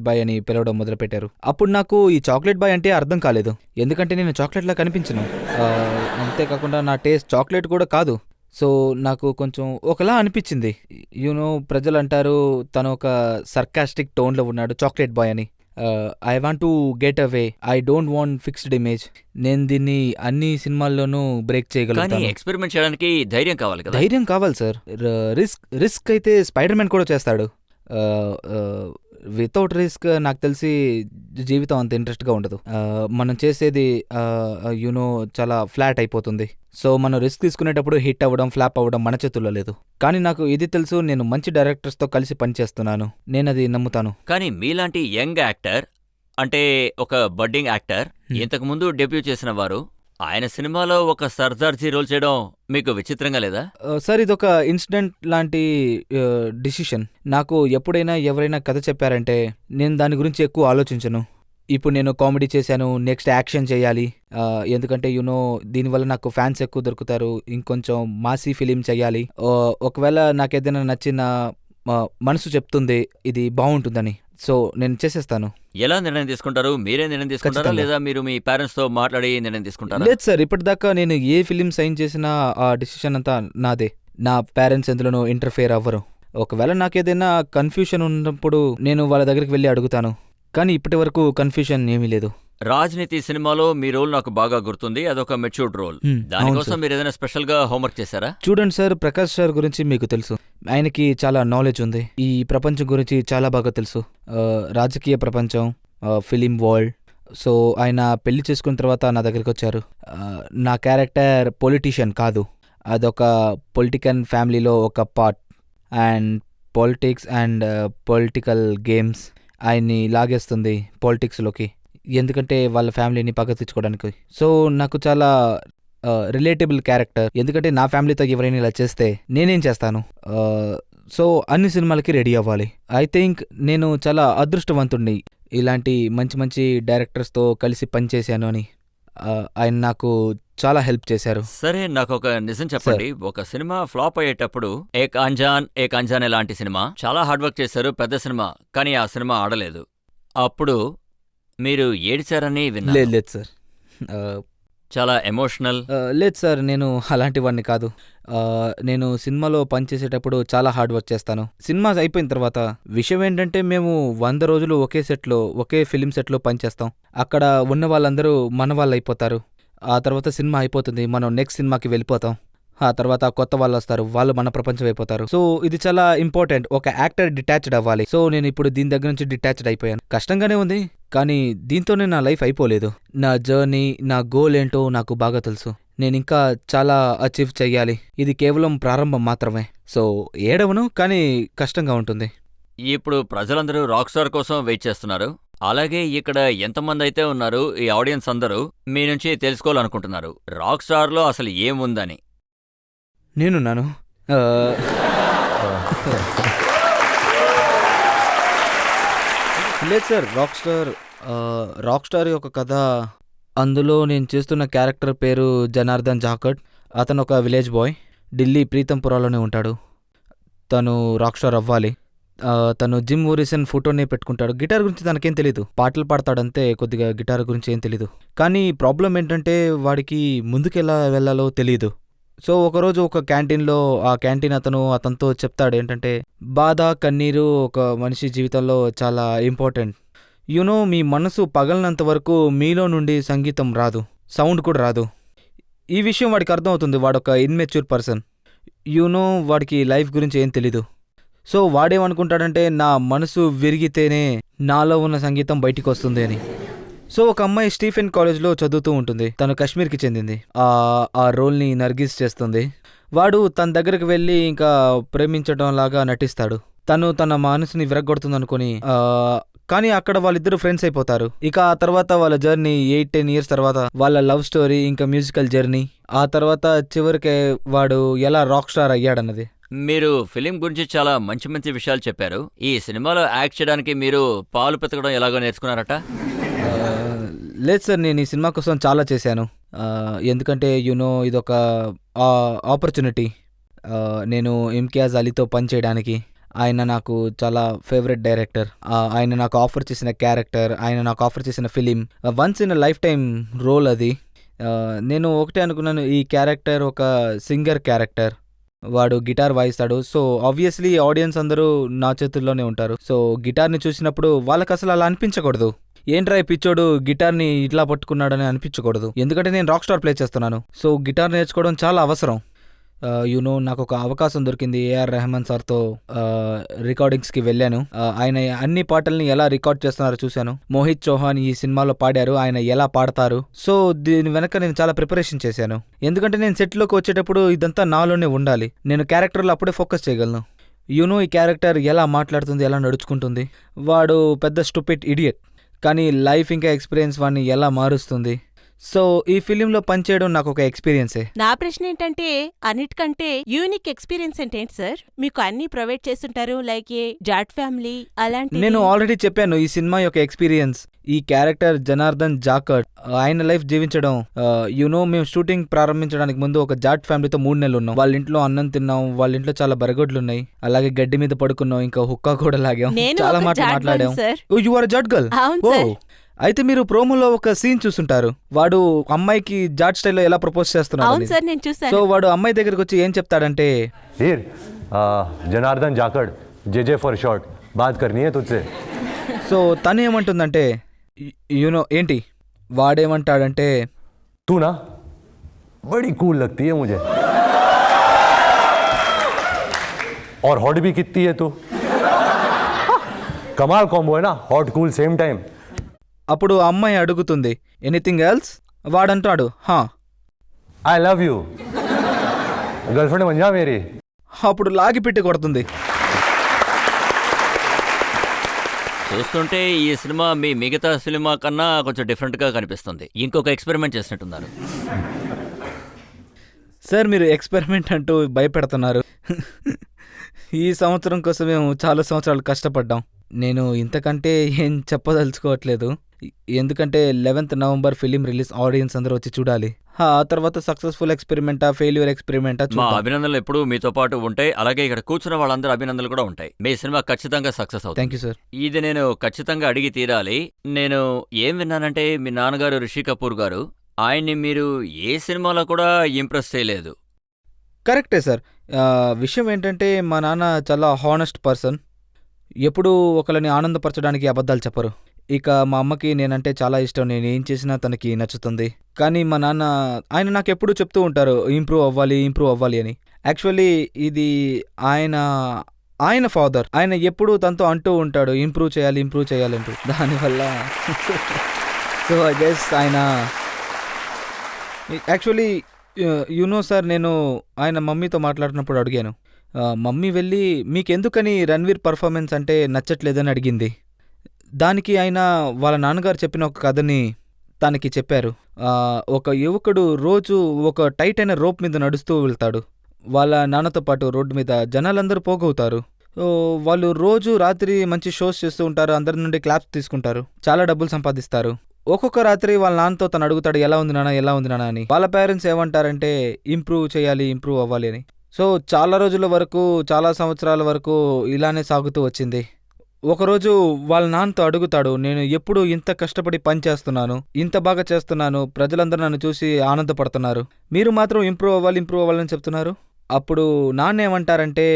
బాయ్ అని పిలవడం మొదలుపెట్టారు. అప్పుడు నాకు ఈ చాక్లెట్ బాయ్ అంటే అర్థం కాలేదు, ఎందుకంటే నేను చాక్లెట్లా కనిపించను. అంతేకాకుండా నా టేస్ట్ చాక్లెట్ కూడా కాదు. సో నాకు కొంచెం ఒకలా అనిపించింది. ప్రజలు అంటారు తను ఒక సర్కాస్టిక్ టోన్లో ఉన్నాడు చాక్లెట్ బాయ్ అని. I want to get away, I don't want fixed image. నేను దీన్ని అన్ని సినిమాల్లోనూ బ్రేక్ చేయగలుగుతాను. ఎక్స్పెరిమెంట్ చేయడానికి ధైర్యం కావాలి కదా. ధైర్యం కావాలి సార్. రిస్క్ అయితే స్పైడర్ మ్యాన్ కూడా చేస్తాడు. వితౌట్ రిస్క్ నాకు తెలిసి జీవితం అంత ఇంట్రెస్ట్గా ఉండదు. మనం చేసేది చాలా ఫ్లాట్ అయిపోతుంది. సో మనం రిస్క్ తీసుకునేటప్పుడు హిట్ అవ్వడం, ఫ్లాప్ అవ్వడం మన చేతుల్లో లేదు. కానీ నాకు ఇది తెలుసు, నేను మంచి డైరెక్టర్స్తో కలిసి పనిచేస్తున్నాను, నేను అది నమ్ముతాను. కానీ మీలాంటి యంగ్ యాక్టర్, అంటే ఒక బడ్డింగ్ యాక్టర్, ఇంతకు ముందు డెబ్యూ చేసిన వారు ఆయన సినిమాలో ఒక సర్దార్జీ రోల్ చేయడం మీకు విచిత్రంగా లేదా? సార్, ఇదొక ఇన్సిడెంట్ లాంటి డిసిషన్. నాకు ఎప్పుడైనా ఎవరైనా కథ చెప్పారంటే నేను దాని గురించి ఎక్కువ ఆలోచించను. ఇప్పుడు నేను కామెడీ చేశాను, నెక్స్ట్ యాక్షన్ చేయాలి, ఎందుకంటే దీనివల్ల నాకు ఫ్యాన్స్ ఎక్కువ దొరుకుతారు, ఇంకొంచెం మాసీ ఫిలిం చేయాలి. ఒకవేళ నాకేదైనా నచ్చిన మనసు చెప్తుంది ఇది బాగుంటుందని, సో నేను చేసేస్తాను. ఎలా నిర్ణయం తీసుకుంటారు? మీరే నిర్ణయం తీసుకుంటారా లేదా మీరు మీ పేరెంట్స్ తో మాట్లాడి నిర్ణయం తీసుకుంటారా? లేదు సార్, ఇప్పటిదాకా నేను ఏ ఫిలిం సైన్ చేసినా ఆ డిసిషన్ అంతా నాదే. నా పేరెంట్స్ ఎందులోనూ ఇంటర్ఫియర్ అవ్వరు. ఒకవేళ నాకేదైనా కన్ఫ్యూషన్ ఉన్నప్పుడు నేను వాళ్ళ దగ్గరికి వెళ్ళి అడుగుతాను, కానీ ఇప్పటి వరకు కన్ఫ్యూషన్ ఏమీ లేదు. రాజనీతి సినిమాలో మీ రోల్ నాకు బాగా గుర్తుంది, అదొక మెచ్యూర్డ్ రోల్. దానికోసం మీరు ఏదైనా స్పెషల్ గా హోంవర్క్ చేశారా? చూడండి సార్, ప్రకాష్ సార్ గురించి మీకు తెలుసు, ఆయనకి చాలా నాలెడ్జ్ ఉంది. ఈ ప్రపంచం గురించి చాలా బాగా తెలుసు, రాజకీయ ప్రపంచం, ఫిలిం వరల్డ్. సో ఆయన పెళ్లి చేసుకున్న తర్వాత నా దగ్గరికి వచ్చారు. నా క్యారెక్టర్ పొలిటీషియన్ కాదు, అదొక పొలిటికల్ ఫ్యామిలీలో ఒక part. And politics and political games ఆయన్ని లాగేస్తుంది పాలిటిక్స్లోకి, ఎందుకంటే వాళ్ళ ఫ్యామిలీని పగ తెచ్చుకోవడానికి. సో నాకు చాలా రిలేటబుల్ క్యారెక్టర్, ఎందుకంటే నా ఫ్యామిలీతో ఎవరైనా ఇలా చేస్తే నేనేం చేస్తాను. సో అన్ని సినిమాలకి రెడీ అవ్వాలి. ఐ థింక్ నేను చాలా అదృష్టవంతుణ్ణి, ఇలాంటి మంచి మంచి డైరెక్టర్స్తో కలిసి పనిచేశాను అని. ఆయన నాకు చాలా హెల్ప్ చేశారు. సరే, నాకు ఒక నిజం చెప్పండి. ఒక సినిమా ఫ్లాప్ అయ్యేటప్పుడు ఏక్ అంజాన్ లాంటి సినిమా చాలా హార్డ్ వర్క్ చేశారు, పెద్ద సినిమా, కానీ ఆ సినిమా ఆడలేదు. అప్పుడు మీరు ఏడిచారని విన్నా. లేదు సార్, చాలా ఎమోషనల్. లేదు సార్, నేను అలాంటి వాడిని కాదు. నేను సినిమాలో పనిచేసేటప్పుడు చాలా హార్డ్ వర్క్ చేస్తాను. సినిమా అయిపోయిన తర్వాత విషయం ఏంటంటే మేము 100 రోజులు ఒకే ఫిలిం సెట్లో పనిచేస్తాం. అక్కడ ఉన్న వాళ్ళందరూ మన వాళ్ళు అయిపోతారు. ఆ తర్వాత సినిమా అయిపోతుంది, మనం నెక్స్ట్ సినిమాకి వెళ్ళిపోతాం. ఆ తర్వాత కొత్త వాళ్ళు వస్తారు, వాళ్ళు మన ప్రపంచం అయిపోతారు. సో ఇది చాలా ఇంపార్టెంట్, ఒక యాక్టర్ డిటాచ్డ్ అవ్వాలి. సో నేను ఇప్పుడు దీని దగ్గర నుంచి డిటాచ్డ్ అయిపోయాను. కష్టంగానే ఉంది, కానీ దీంతోనే నా లైఫ్ అయిపోలేదు. నా జర్నీ, నా గోల్ ఏంటో నాకు బాగా తెలుసు. నేను ఇంకా చాలా అచీవ్ చెయ్యాలి. ఇది కేవలం ప్రారంభం మాత్రమే. సో ఏడవను, కానీ కష్టంగా ఉంటుంది. ఇప్పుడు ప్రజలందరూ రాక్ స్టార్ కోసం వెయిట్ చేస్తున్నారు. అలాగే ఇక్కడ ఎంతమంది అయితే ఉన్నారు, ఈ ఆడియన్స్ అందరూ మీ నుంచి తెలుసుకోవాలనుకుంటున్నారు రాక్ స్టార్లో అసలు ఏముందని. నేనున్నాను. లేదు సార్, రాక్ స్టార్ యొక్క కథ, అందులో నేను చేస్తున్న క్యారెక్టర్ పేరు జనార్దన్ జాకట్. అతను ఒక విలేజ్ బాయ్, ఢిల్లీ ప్రీతంపురాలోనే ఉంటాడు. తను రాక్ స్టార్ అవ్వాలి. తను జిమ్ ఓరిసన్ ఫోటోనే పెట్టుకుంటాడు. గిటార్ గురించి తనకేం తెలీదు, పాటలు పాడతాడంతే, కొద్దిగా గిటార్ గురించి ఏం తెలీదు. కానీ ప్రాబ్లం ఏంటంటే వాడికి ముందుకెలా వెళ్ళాలో తెలీదు. సో ఒకరోజు ఒక క్యాంటీన్లో, ఆ క్యాంటీన్ అతనితో చెప్తాడు ఏంటంటే, బాధ, కన్నీరు ఒక మనిషి జీవితంలో చాలా ఇంపార్టెంట్. మీ మనసు పగలనంత వరకు మీలో నుండి సంగీతం రాదు, సౌండ్ కూడా రాదు. ఈ విషయం వాడికి అర్థమవుతుంది. వాడొక ఇన్మెచ్యూర్ పర్సన్. వాడికి లైఫ్ గురించి ఏం తెలీదు. సో వాడేమనుకుంటాడంటే నా మనసు విరిగితేనే నాలో ఉన్న సంగీతం బయటికి వస్తుంది అని. సో ఒక అమ్మాయి స్టీఫెన్ కాలేజ్లో చదువుతూ ఉంటుంది. తను కాశ్మీర్కి చెందింది. ఆ రోల్ని నర్గిస్ చేస్తుంది. వాడు తన దగ్గరికి వెళ్ళి ఇంకా ప్రేమించడం లాగా నటిస్తాడు. తను తన మనసుని విరగొడుతుంది అనుకుని కానీ అక్కడ వాళ్ళిద్దరు ఫ్రెండ్స్ అయిపోతారు. ఇక ఆ తర్వాత వాళ్ళ జర్నీ 8-10 ఇయర్స్ తర్వాత వాళ్ళ లవ్ స్టోరీ, ఇంకా మ్యూజికల్ జర్నీ, ఆ తర్వాత చివరికి వాడు ఎలా రాక్ స్టార్ అయ్యాడన్నది. మీరు ఫిలిం గురించి చాలా మంచి మంచి విషయాలు చెప్పారు. ఈ సినిమాలో యాక్ట్ చేయడానికి మీరు పాలు పెతకడం ఎలాగో నేర్చుకున్నారట? లేదు సార్, నేను ఈ సినిమా కోసం చాలా చేశాను. ఎందుకంటే ఇదొక ఆపర్చునిటీ. నేను ఇమ్తియాజ్ అలీతో పనిచేయడానికి. ఆయన నాకు చాలా ఫేవరెట్ డైరెక్టర్. ఆయన నాకు ఆఫర్ చేసిన క్యారెక్టర్, ఆయన నాకు ఆఫర్ చేసిన film once in life time role అది. నేను ఒకటే అనుకున్నాను, ఈ క్యారెక్టర్ ఒక సింగర్ క్యారెక్టర్. వాడు గిటార్ వాయిస్తాడు. సో ఆబ్వియస్లీ ఆడియన్స్ అందరూ నా చేతుల్లోనే ఉంటారు. సో గిటార్ని చూసినప్పుడు వాళ్ళకి అసలు అలా అనిపించకూడదు. ఏంట్రా ఈ పిచ్చోడు గిటార్ని ఇట్లా పట్టుకున్నాడని అనిపించకూడదు. ఎందుకంటే నేను రాక్ స్టార్ ప్లే చేస్తున్నాను. సో గిటార్ నేర్చుకోవడం చాలా అవసరం. నాకు ఒక అవకాశం దొరికింది. ఏఆర్ రెహమాన్ సార్తో రికార్డింగ్స్కి వెళ్ళాను. ఆయన అన్ని పాటల్ని ఎలా రికార్డ్ చేస్తున్నారో చూశాను. మోహిత్ చౌహాన్ ఈ సినిమాలో పాడారు, ఆయన ఎలా పాడతారు. సో దీని వెనక నేను చాలా ప్రిపరేషన్ చేశాను. ఎందుకంటే నేను సెట్లోకి వచ్చేటప్పుడు ఇదంతా నాలోనే ఉండాలి. నేను క్యారెక్టర్లో అప్పుడే ఫోకస్ చేయగలను. ఈ క్యారెక్టర్ ఎలా మాట్లాడుతుంది, ఎలా నడుచుకుంటుంది. వాడు పెద్ద స్టూపిడ్ ఇడియట్, కానీ లైఫ్ ఇంకా ఎక్స్పీరియన్స్ వాడిని ఎలా మారుస్తుంది. సో ఈ ఫిలింలో పనిచేయడం నాకు ఒక ఎక్స్పీరియన్సే. నా ప్రశ్న ఏంటంటే, అన్నిటికంటే యూనిక్ ఎక్స్పీరియన్స్ ఏంటేంటి సార్? మీకు అన్ని ప్రొవైడ్ చేస్తుంటారు, లైక్ ఏ జాట్ ఫ్యామిలీ అలాంటి. నేను ఆల్రెడీ చెప్పాను ఈ సినిమా యొక్క ఎక్స్పీరియన్స్. ఈ క్యారెక్టర్ జనార్దన్ జాకడ్ ఆయన లైఫ్ జీవించడం. మేము షూటింగ్ ప్రారంభించడానికి ముందు ఒక జాట్ ఫ్యామిలీతో 3 నెలలు ఉన్నాం. వాళ్ళ ఇంట్లో అన్నం తిన్నాం, వాళ్ళ ఇంట్లో చాలా బరగొడ్లు ఉన్నాయి, అలాగే గడ్డి మీద పడుకున్నాం, ఇంకా హుక్కా కూడా లాగాం, చాలా మాట్లాడాం. You are that girl? అయితే మీరు ప్రోమోలో ఒక సీన్ చూసుంటారు. వాడు అమ్మాయికి జాట్ స్టైల్లో ఎలా ప్రపోజ్ చేస్తున్నాడు. సో వాడు అమ్మాయి దగ్గరికి వచ్చి ఏం చెప్తాడంటే, Janardan Jakad JJ for short బాత్ కర్నీ హై తుజ్సే. సో తను ఏమంటుందంటే, ఏంటి వాడేమంటాడంటే, తూ నా బड़ी कूल लगती है मुझे और हॉट भी कितनी है तू. कमाल कॉम्बो है ना, हॉट कूल सेम टाइम. అప్పుడు అమ్మాయి అడుగుతుంది, ఎనీథింగ్ ఎల్స్? వాడంటాడు, హా I love you, girlfriend బన్ జా మేరీ. అప్పుడు లాగిపెట్టి కొడుతుంది. చూస్తుంటే ఈ సినిమా మీ మిగతా సినిమా కన్నా కొంచెం డిఫరెంట్గా కనిపిస్తుంది. ఇంకొక ఎక్స్పెరిమెంట్ చేసినట్టున్నారు. సార్ మీరు ఎక్స్పెరిమెంట్ అంటూ భయపెడుతున్నారు. ఈ సంవత్సరం కోసం మేము చాలా సంవత్సరాలు కష్టపడ్డాం. నేను ఇంతకంటే ఏం చెప్పదలుచుకోవట్లేదు. ఎందుకంటే 11th November film release, audience అందరూ వచ్చి చూడాలి. ఆ తర్వాత సక్సెస్ఫుల్ ఎక్స్పెరిమెంటా, ఫెయిల్యూర్ ఎక్స్పెరిమెంటా. మా అభినందనలు ఎప్పుడు మీతో పాటు ఉంటాయి. అలాగే ఇక్కడ కూర్చున్న వాళ్ళందరూ అభినందనలు కూడా ఉంటాయి. మీ సినిమా ఖచ్చితంగా సక్సెస్ అవుతుంది. Thank you sir. ఇది నేను ఖచ్చితంగా అడిగి తీరాలి. నేను ఏం విన్నానంటే, మీ నాన్నగారు రిషి కపూర్ గారు, ఆయన్ని మీరు ఏ సినిమాలో కూడా ఇంప్రెస్ చేయలేదు. కరెక్టే సార్. విషయం ఏంటంటే, మా నాన్న చాలా హానెస్ట్ పర్సన్. ఎప్పుడూ ఒకరిని ఆనందపరచడానికి అబద్ధాలు చెప్పరు. ఇక మా అమ్మకి నేనంటే చాలా ఇష్టం. నేను ఏం చేసినా తనకి నచ్చుతుంది. కానీ మా నాన్న, ఆయన నాకు ఎప్పుడూ చెప్తూ ఉంటారు, ఇంప్రూవ్ అవ్వాలి అని. యాక్చువల్లీ ఇది ఆయన ఫాదర్. ఆయన ఎప్పుడూ తనతో అంటూ ఉంటాడు, ఇంప్రూవ్ చేయాలి అంటూ. దానివల్ల సో ఐ గెస్ ఆయన యాక్చువల్లీ సార్, నేను ఆయన మమ్మీతో మాట్లాడినప్పుడు అడిగాను, మమ్మీ వెళ్ళి మీకెందుకని రణ్వీర్ పర్ఫార్మెన్స్ అంటే నచ్చట్లేదని అడిగింది. దానికి ఆయన వాళ్ళ నాన్నగారు చెప్పిన ఒక కథని తనకి చెప్పారు. ఒక యువకుడు రోజు ఒక టైట్ అయిన రోప్ మీద నడుస్తూ వెళ్తాడు. వాళ్ళ నాన్నతో పాటు రోడ్డు మీద జనాలందరూ పోగవుతారు. వాళ్ళు రోజు రాత్రి మంచి షోస్ చేస్తూ ఉంటారు, అందరి నుండి క్లాప్స్ తీసుకుంటారు, చాలా డబ్బులు సంపాదిస్తారు. ఒక్కొక్క రాత్రి వాళ్ళ నాన్నతో తను అడుగుతాడు, ఎలా ఉంది నాన్న అని. వాళ్ళ పేరెంట్స్ ఏమంటారంటే, ఇంప్రూవ్ అవ్వాలి అని. సో చాలా రోజుల వరకు, చాలా సంవత్సరాల వరకు ఇలానే సాగుతూ వచ్చింది. ఒకరోజు వాళ్ళ నాన్నతో అడుగుతాడు, నేను ఎప్పుడు ఇంత కష్టపడి పని చేస్తున్నాను, ఇంత బాగా చేస్తున్నాను, ప్రజలందరూ నన్ను చూసి ఆనందపడుతున్నారు, మీరు మాత్రం ఇంప్రూవ్ అవ్వాలని చెప్తున్నారు. అప్పుడు నాన్న ఏమంటారంటే,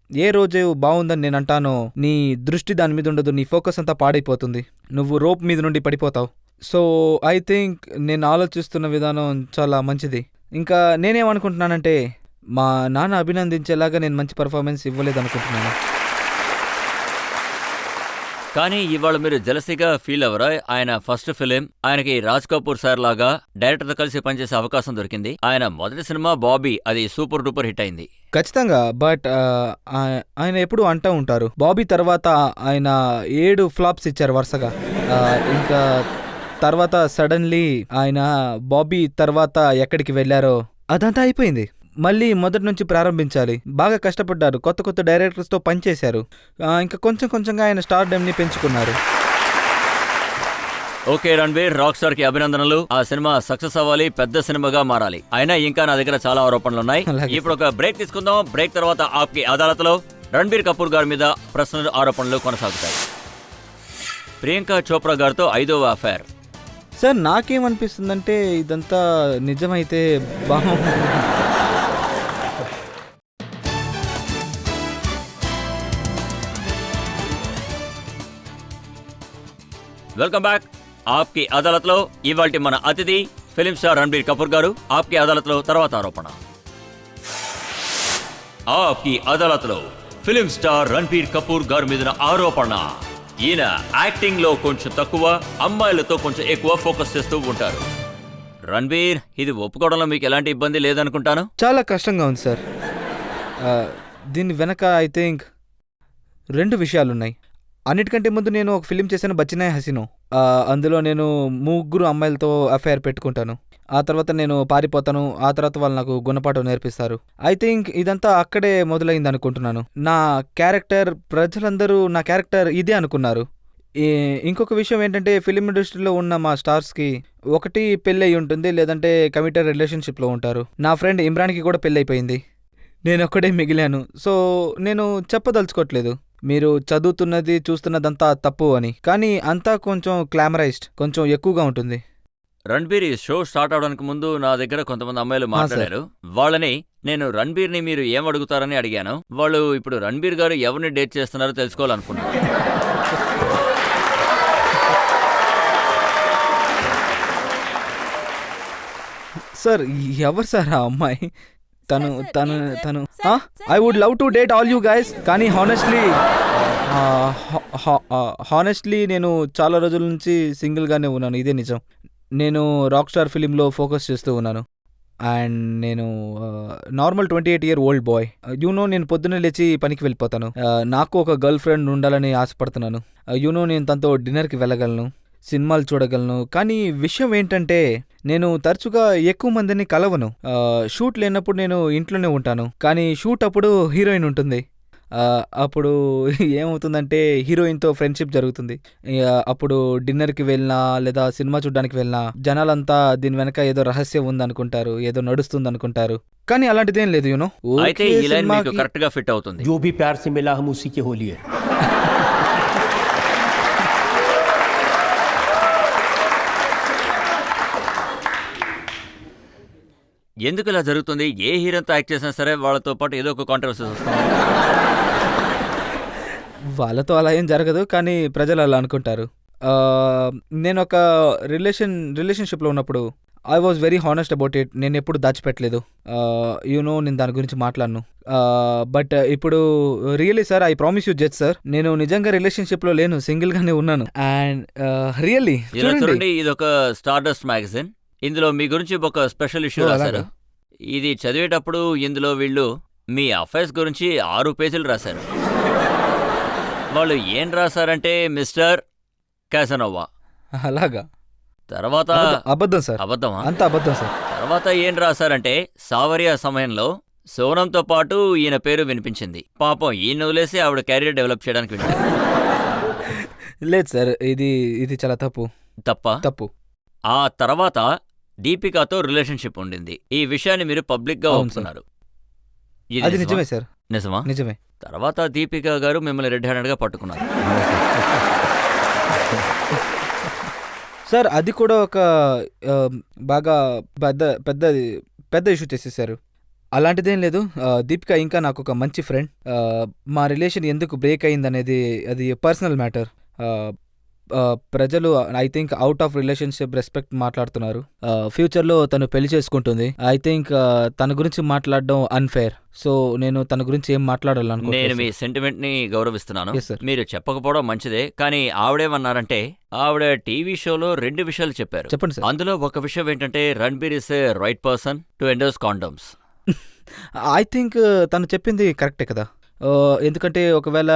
ఏ రోజు బాగుందని నేను అంటానో నీ దృష్టి దాని మీద ఉండదు, నీ ఫోకస్ అంతా పాడైపోతుంది, నువ్వు రోప్ మీద నుండి పడిపోతావు. సో ఐ థింక్ నేను ఆలోచిస్తున్న విధానం చాలా మంచిది. ఇంకా నేనేమనుకుంటున్నానంటే మా నాన్న అభినందించేలాగా నేను మంచి పర్ఫార్మెన్స్ ఇవ్వలేదనుకుంటున్నాను. కానీ ఇవాళ మీరు జలసీగా ఫీల్ అవ్వరా? ఆయన ఫస్ట్ ఫిలిం, ఆయనకి రాజ్ కపూర్ సార్ లాగా డైరెక్టర్తో కలిసి పనిచేసే అవకాశం దొరికింది. ఆయన మొదటి సినిమా బాబీ, అది సూపర్ డూపర్ హిట్ అయింది. ఖచ్చితంగా. బట్ ఆయన ఎప్పుడు అంటూ ఉంటారు, బాబీ తర్వాత ఆయన 7 ఫ్లాప్స్ ఇచ్చారు వరుసగా. ఇంకా తర్వాత సడన్లీ ఆయన బాబీ తర్వాత ఎక్కడికి వెళ్ళారో అదంతా అయిపోయింది. మళ్ళీ మొదటి నుంచి ప్రారంభించాలి. బాగా కష్టపడ్డారు, కొత్త కొత్త డైరెక్టర్స్తో పనిచేశారు. ఇంకా కొంచెం కొంచెంగా ఆయన స్టార్డమ్ని పెంచుకున్నారు. ఓకే రణ్బీర్, రాక్ స్టార్ కి అభినందనలు. ఆ సినిమా సక్సెస్ అవ్వాలి, పెద్ద సినిమాగా మారాలి. అయినా ఇంకా నా దగ్గర చాలా ఆరోపణలు ఉన్నాయి. ఇప్పుడు ఒక బ్రేక్ తీసుకుందాం. బ్రేక్ తర్వాత ఆప్కి అదాలత్లో రణ్బీర్ కపూర్ గారి మీద ప్రశ్నలు, ఆరోపణలు కొనసాగుతాయి. ప్రియాంక చోప్రా గారితో 5వ అఫైర్. సార్ నాకేమనిపిస్తుందంటే ఇదంతా నిజమైతే బాగుంది. Welcome back. ఆప్కి అదాలత్లో ఇవాల్టి మన అతిథి ఫిలిం స్టార్ రణ్బీర్ కపూర్ గారు. ఆప్కి అదాలత్లో తర్వాత ఆరోపణ. ఆప్కి అదాలత్లో ఫిలిం స్టార్ రణ్బీర్ కపూర్ గారి మీద ఆరోపణ. ఈయన యాక్టింగ్ లో కొంచెం తక్కువ, అమ్మాయిలతో కొంచెం ఎక్కువ ఫోకస్ చేస్తూ ఉంటారు. రణ్బీర్, ఇది ఒప్పుకోవడంలో మీకు ఎలాంటి ఇబ్బంది లేదనుకుంటాను. చాలా కష్టంగా ఉంది సార్. దీని వెనక ఐ థింక్ 2 విషయాలున్నాయి. అన్నిటికంటే ముందు నేను ఒక ఫిలిం చేశాను, బచ్చినాయ్ హసీనో. అందులో నేను 3 అమ్మాయిలతో అఫైర్ పెట్టుకుంటాను. ఆ తర్వాత నేను పారిపోతాను. ఆ తర్వాత వాళ్ళు నాకు గుణపాఠం నేర్పిస్తారు. ఐ థింక్ ఇదంతా అక్కడే మొదలైంది అనుకుంటున్నాను. నా క్యారెక్టర్, ప్రజలందరూ నా క్యారెక్టర్ ఇదే అనుకున్నారు. ఇంకొక విషయం ఏంటంటే ఫిలిం ఇండస్ట్రీలో ఉన్న మా స్టార్స్కి ఒకటి పెళ్ళి అయి ఉంటుంది, లేదంటే కమిటెడ్ రిలేషన్షిప్లో ఉంటారు. నా ఫ్రెండ్ ఇమ్రాన్కి కూడా పెళ్ళైపోయింది. నేను ఒక్కడే మిగిలాను. సో నేను చెప్పదలుచుకోవట్లేదు మీరు చదువుతున్నది, చూస్తున్నదంతా తప్పు అని. కానీ అంతా కొంచెం గ్లామరైజ్డ్, కొంచెం ఎక్కువగా ఉంటుంది. రణ్బీర్, ఈ షో స్టార్ట్ అవడానికి ముందు నా దగ్గర కొంతమంది అమ్మాయిలు మాట్లాడారు. వాళ్ళని నేను రణ్బీర్ని మీరు ఏం అడుగుతారని అడిగాను. వాళ్ళు ఇప్పుడు రణ్బీర్ గారు ఎవరిని డేట్ చేస్తున్నారో తెలుసుకోవాలనుకున్నారు. సార్ ఎవరు సార్ ఆ అమ్మాయి? తను తను తను I would love to date all you guys. కానీ హానెస్ట్లీ నేను చాలా రోజుల నుంచి సింగిల్గానే ఉన్నాను. ఇదే నిజం. నేను రాక్ స్టార్ ఫిలింలో ఫోకస్ చేస్తూ ఉన్నాను. అండ్ నేను నార్మల్ 28 year old బాయ్. నేను పొద్దున్నే లేచి పనికి వెళ్ళిపోతాను. నాకు ఒక గర్ల్ ఫ్రెండ్ ఉండాలని ఆశపడుతున్నాను. నేను తనతో డిన్నర్కి వెళ్ళగలను, సినిమాలు చూడగలను. కానీ విషయం ఏంటంటే నేను తరచుగా ఎక్కువ మందిని కలవను. షూట్ లేనప్పుడు నేను ఇంట్లోనే ఉంటాను. కానీ షూట్ అప్పుడు హీరోయిన్ ఉంటుంది. అప్పుడు ఏమవుతుందంటే హీరోయిన్తో ఫ్రెండ్షిప్ జరుగుతుంది. అప్పుడు డిన్నర్కి వెళ్ళినా లేదా సినిమా చూడడానికి వెళ్ళినా జనాలంతా దీని వెనక ఏదో రహస్యం ఉందనుకుంటారు, ఏదో నడుస్తుంది అనుకుంటారు. కానీ అలాంటిదేం లేదు. అయితే ఈ లైన్ మీకు కరెక్ట్ గా ఫిట్ అవుతుంది. जो भी प्यार से मिला हम उसी के होली है. ఎందుకు ఇలా జరుగుతుంది? ఏ హీరోతో యాక్ట్ చేసినా సరే వాళ్ళతో పాటు ఏదో ఒక కాంట్రవర్సీస్ వస్తుంది. వాళ్ళతో అలా ఏం జరగదు, కానీ ప్రజలు అలా అనుకుంటారు. నేను ఒక రిలేషన్షిప్లో ఉన్నప్పుడు I was very honest about it. నేను ఎప్పుడు దాచిపెట్టలేదు. నేను దాని గురించి మాట్లాడను. బట్ ఇప్పుడు really sir, I promise you judge sir, నేను నిజంగా రిలేషన్షిప్లో లేను, సింగిల్గానే ఉన్నాను. అండ్ రియల్లీ చూడండి, ఇది ఒక స్టార్డస్ట్ మ్యాగజైన్. ఇందులో మీ గురించి ఒక స్పెషల్ ఇష్యూ రాశారు. ఇది చదివేటప్పుడు ఇందులో వీళ్ళు మీ అఫైర్స్ గురించి 6 పేజీలు రాశారు. వాళ్ళు ఏం రాశారంటే మిస్టర్ క్యాసనోవా. అలాగా? తర్వాత అబద్ధం సార్. అబద్ధమా? అంత అబద్ధం సార్. తర్వాత ఏం రాశారంటే సావర్య సమయంలో సోనంతో పాటు ఈయన పేరు వినిపించింది. పాపం ఈయన వదిలేసి ఆవిడ కెరీర్ డెవలప్ చేయడానికి వింటారు. లేదు సార్, ఇది చాలా తప్పు. తప్పు. ఆ తర్వాత దీపికాతో రిలేషన్షిప్ ఉండింది. ఈ విషయాన్ని మీరు పబ్లిక్ గా ఒప్పుకున్నారు. అది నిజమే సార్. నిజమా? నిజమే. తర్వాత దీపికా గారు మిమ్మల్ని రెడ్ హ్యాండెడ్ గా పట్టుకున్నారు. సార్ అది కూడా ఒక బాగా పెద్ద ఇష్యూ చేసేసారు. అలాంటిదేం లేదు. దీపిక ఇంకా నాకు ఒక మంచి ఫ్రెండ్. మా రిలేషన్ ఎందుకు బ్రేక్ అయింది అనేది అది పర్సనల్ మ్యాటర్. ప్రజలు I think out of relationship respect మాట్లాడుతున్నారు. ఫ్యూచర్లో తను పెళ్లి చేసుకుంటుంది. ఐ థింక్ తన గురించి మాట్లాడడం అన్ఫేర్. సో నేను తన గురించి ఏం నేను మాట్లాడాలనుకుంటున్నాను. మీ సెంటిమెంట్ ని గౌరవిస్తున్నాను. Yes, sir. మీరు చెప్పకపోవడం మంచిదే. కానీ ఆవిడేమన్నారంటే ఆవిడ టీవీ షోలో 2 విషయాలు చెప్పారు. చెప్పండి సార్. అందులో ఒక విషయం ఏంటంటే Ranbir is a right person to endorse condoms. I think తను చెప్పింది కరెక్టే కదా. ఎందుకంటే ఒకవేళ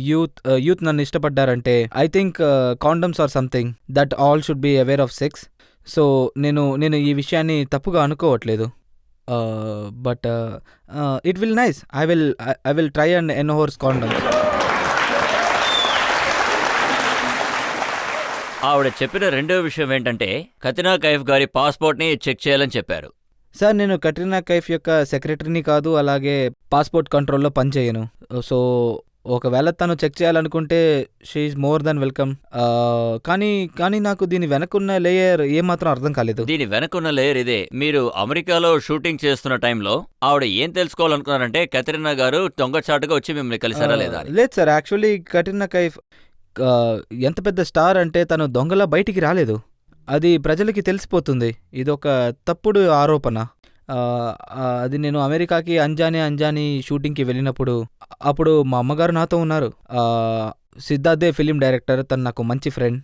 యూత్ నన్ను ఇష్టపడ్డారంటే I think condoms are something that all should be aware of sex. So నేను ఈ విషయాన్ని తప్పుగా అనుకోవట్లేదు. But it will nice. I will try and endorse condoms. ఆవిడ చెప్పిన రెండో విషయం ఏంటంటే కత్రినా కైఫ్ గారి పాస్పోర్ట్ ని చెక్ చేయాలని చెప్పారు. సార్ నేను కట్రీనా కైఫ్ యొక్క సెక్రటరీని కాదు, అలాగే పాస్పోర్ట్ కంట్రోల్లో పనిచేయను. సో ఒకవేళ తను చెక్ చేయాలనుకుంటే షీఈ్ మోర్ దెన్ వెల్కమ్. కానీ నాకు దీని వెనకున్న లేయర్ ఏమాత్రం అర్థం కాలేదు. దీని వెనకున్న లేయర్ ఇదే. మీరు అమెరికాలో షూటింగ్ చేస్తున్న టైంలో ఆవిడ ఏం తెలుసుకోవాలనుకున్నారంటే కత్రినా గారు దొంగచాటుగా వచ్చి మిమ్మల్ని కలిసారా లేదా అని. లేదు సార్, యాక్చువల్లీ కట్రీనా కైఫ్ ఎంత పెద్ద స్టార్ అంటే తను దొంగలా బయటికి రాలేదు. అది ప్రజలకి తెలిసిపోతుంది. ఇదొక తప్పుడు ఆరోపణ. అది నేను అమెరికాకి అంజానీ షూటింగ్కి వెళ్ళినప్పుడు అప్పుడు మా అమ్మగారు నాతో ఉన్నారు. సిద్ధార్థే ఫిలిం డైరెక్టర్, తను నాకు మంచి ఫ్రెండ్.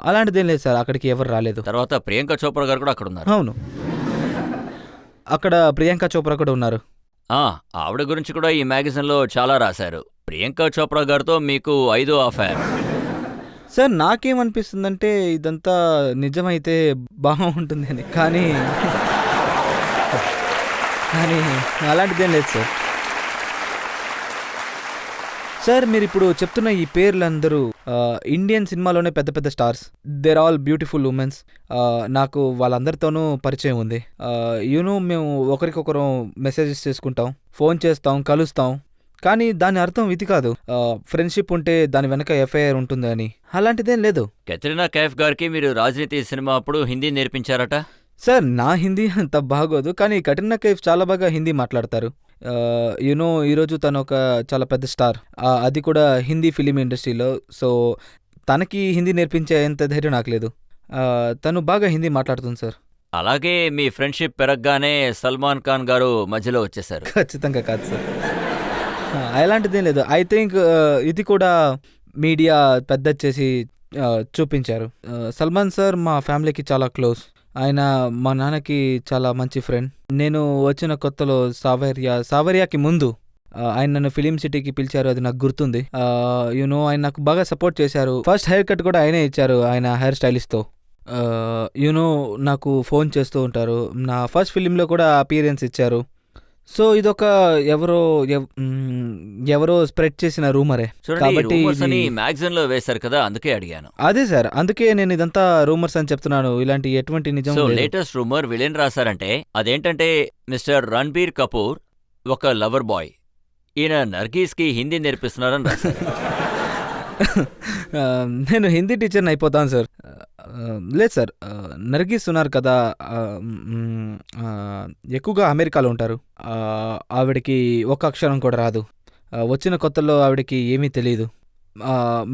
అలాంటిదేం లేదు సార్, అక్కడికి ఎవరు రాలేదు. తర్వాత ప్రియాంక చోప్రా గారు కూడా అక్కడ ఉన్నారు. అవును, అక్కడ ప్రియాంక చోప్రా కూడా ఉన్నారు. ఆవిడ గురించి కూడా ఈ మ్యాగజైన్లో చాలా రాశారు. ప్రియాంక చోప్రా గారితో మీకు 5వ అఫైర్. సార్ నాకేమనిపిస్తుందంటే ఇదంతా నిజమైతే బాగుంటుంది అని. కానీ అలాంటిదేం లేదు సార్. సార్ మీరు ఇప్పుడు చెప్తున్న ఈ పేర్లందరూ ఇండియన్ సినిమాలోనే పెద్ద పెద్ద stars. They're all beautiful womens. నాకు వాళ్ళందరితోనూ పరిచయం ఉంది. మేము ఒకరికొకరు మెసేజెస్ చేసుకుంటాం, ఫోన్ చేస్తాం, కలుస్తాం. కానీ దాని అర్థం ఇది కాదు ఫ్రెండ్షిప్ ఉంటే దాని వెనక ఎఫ్ఐఆర్ ఉంటుంది అని. అలాంటిదేం లేదు. కత్రినా కైఫ్ గారికి మీరు రాజనీతి సినిమా అప్పుడు హిందీ నేర్పించారట. సార్ నా హిందీ అంత బాగోదు, కానీ కట్రీనా కైఫ్ చాలా బాగా హిందీ మాట్లాడతారు. ఈరోజు తను ఒక చాలా పెద్ద స్టార్, అది కూడా హిందీ ఫిలిం ఇండస్ట్రీలో. సో తనకి హిందీ నేర్పించే అంత ధైర్యం నాకు లేదు. తను బాగా హిందీ మాట్లాడుతుంది సార్. అలాగే మీ ఫ్రెండ్షిప్ పెరగగానే సల్మాన్ ఖాన్ గారు మధ్యలో వచ్చేసారు. ఖచ్చితంగా కాదు సార్, అలాంటిదేం లేదు. ఐ థింక్ ఇది కూడా మీడియా పెద్ద చేసి చూపించారు. సల్మాన్ సార్ మా ఫ్యామిలీకి చాలా క్లోజ్. ఆయన మా నాన్నకి చాలా మంచి ఫ్రెండ్. నేను వచ్చిన కొత్తలో సావర్యాకి ముందు ఆయన నన్ను ఫిలిం సిటీకి పిలిచారు, అది నాకు గుర్తుంది. ఆయన నాకు బాగా సపోర్ట్ చేశారు. ఫస్ట్ హెయిర్ కట్ కూడా ఆయనే ఇచ్చారు, ఆయన హెయిర్ స్టైలిస్ట్తో. నాకు ఫోన్ చేస్తూ ఉంటారు. నా ఫస్ట్ ఫిలింలో కూడా అపియరెన్స్ ఇచ్చారు. సో ఇదొక ఎవరో స్ప్రెడ్ చేసిన రూమరే. కాబట్టి మ్యాగజైన్ లో వేశారు కదా, అందుకే అడిగాను. అదే సార్, అందుకే నేను ఇదంతా రూమర్స్ అని చెప్తున్నాను. ఇలాంటి ఎటువంటి నిజం లేదు. లేటెస్ట్ రూమర్ వీళ్ళేం రాశారంటే అదేంటంటే మిస్టర్ రణ్బీర్ కపూర్ ఒక లవర్ బాయ్, ఈయన నర్గీస్ కి హిందీ నేర్పిస్తున్నారని రాశారు. నేను హిందీ టీచర్ని అయిపోతాను సార్. లేదు సార్, నర్గీస్ ఉన్నారు కదా, ఎక్కువగా అమెరికాలో ఉంటారు. ఆవిడకి ఒక అక్షరం కూడా రాదు. వచ్చిన కొత్తలో ఆవిడకి ఏమీ తెలియదు.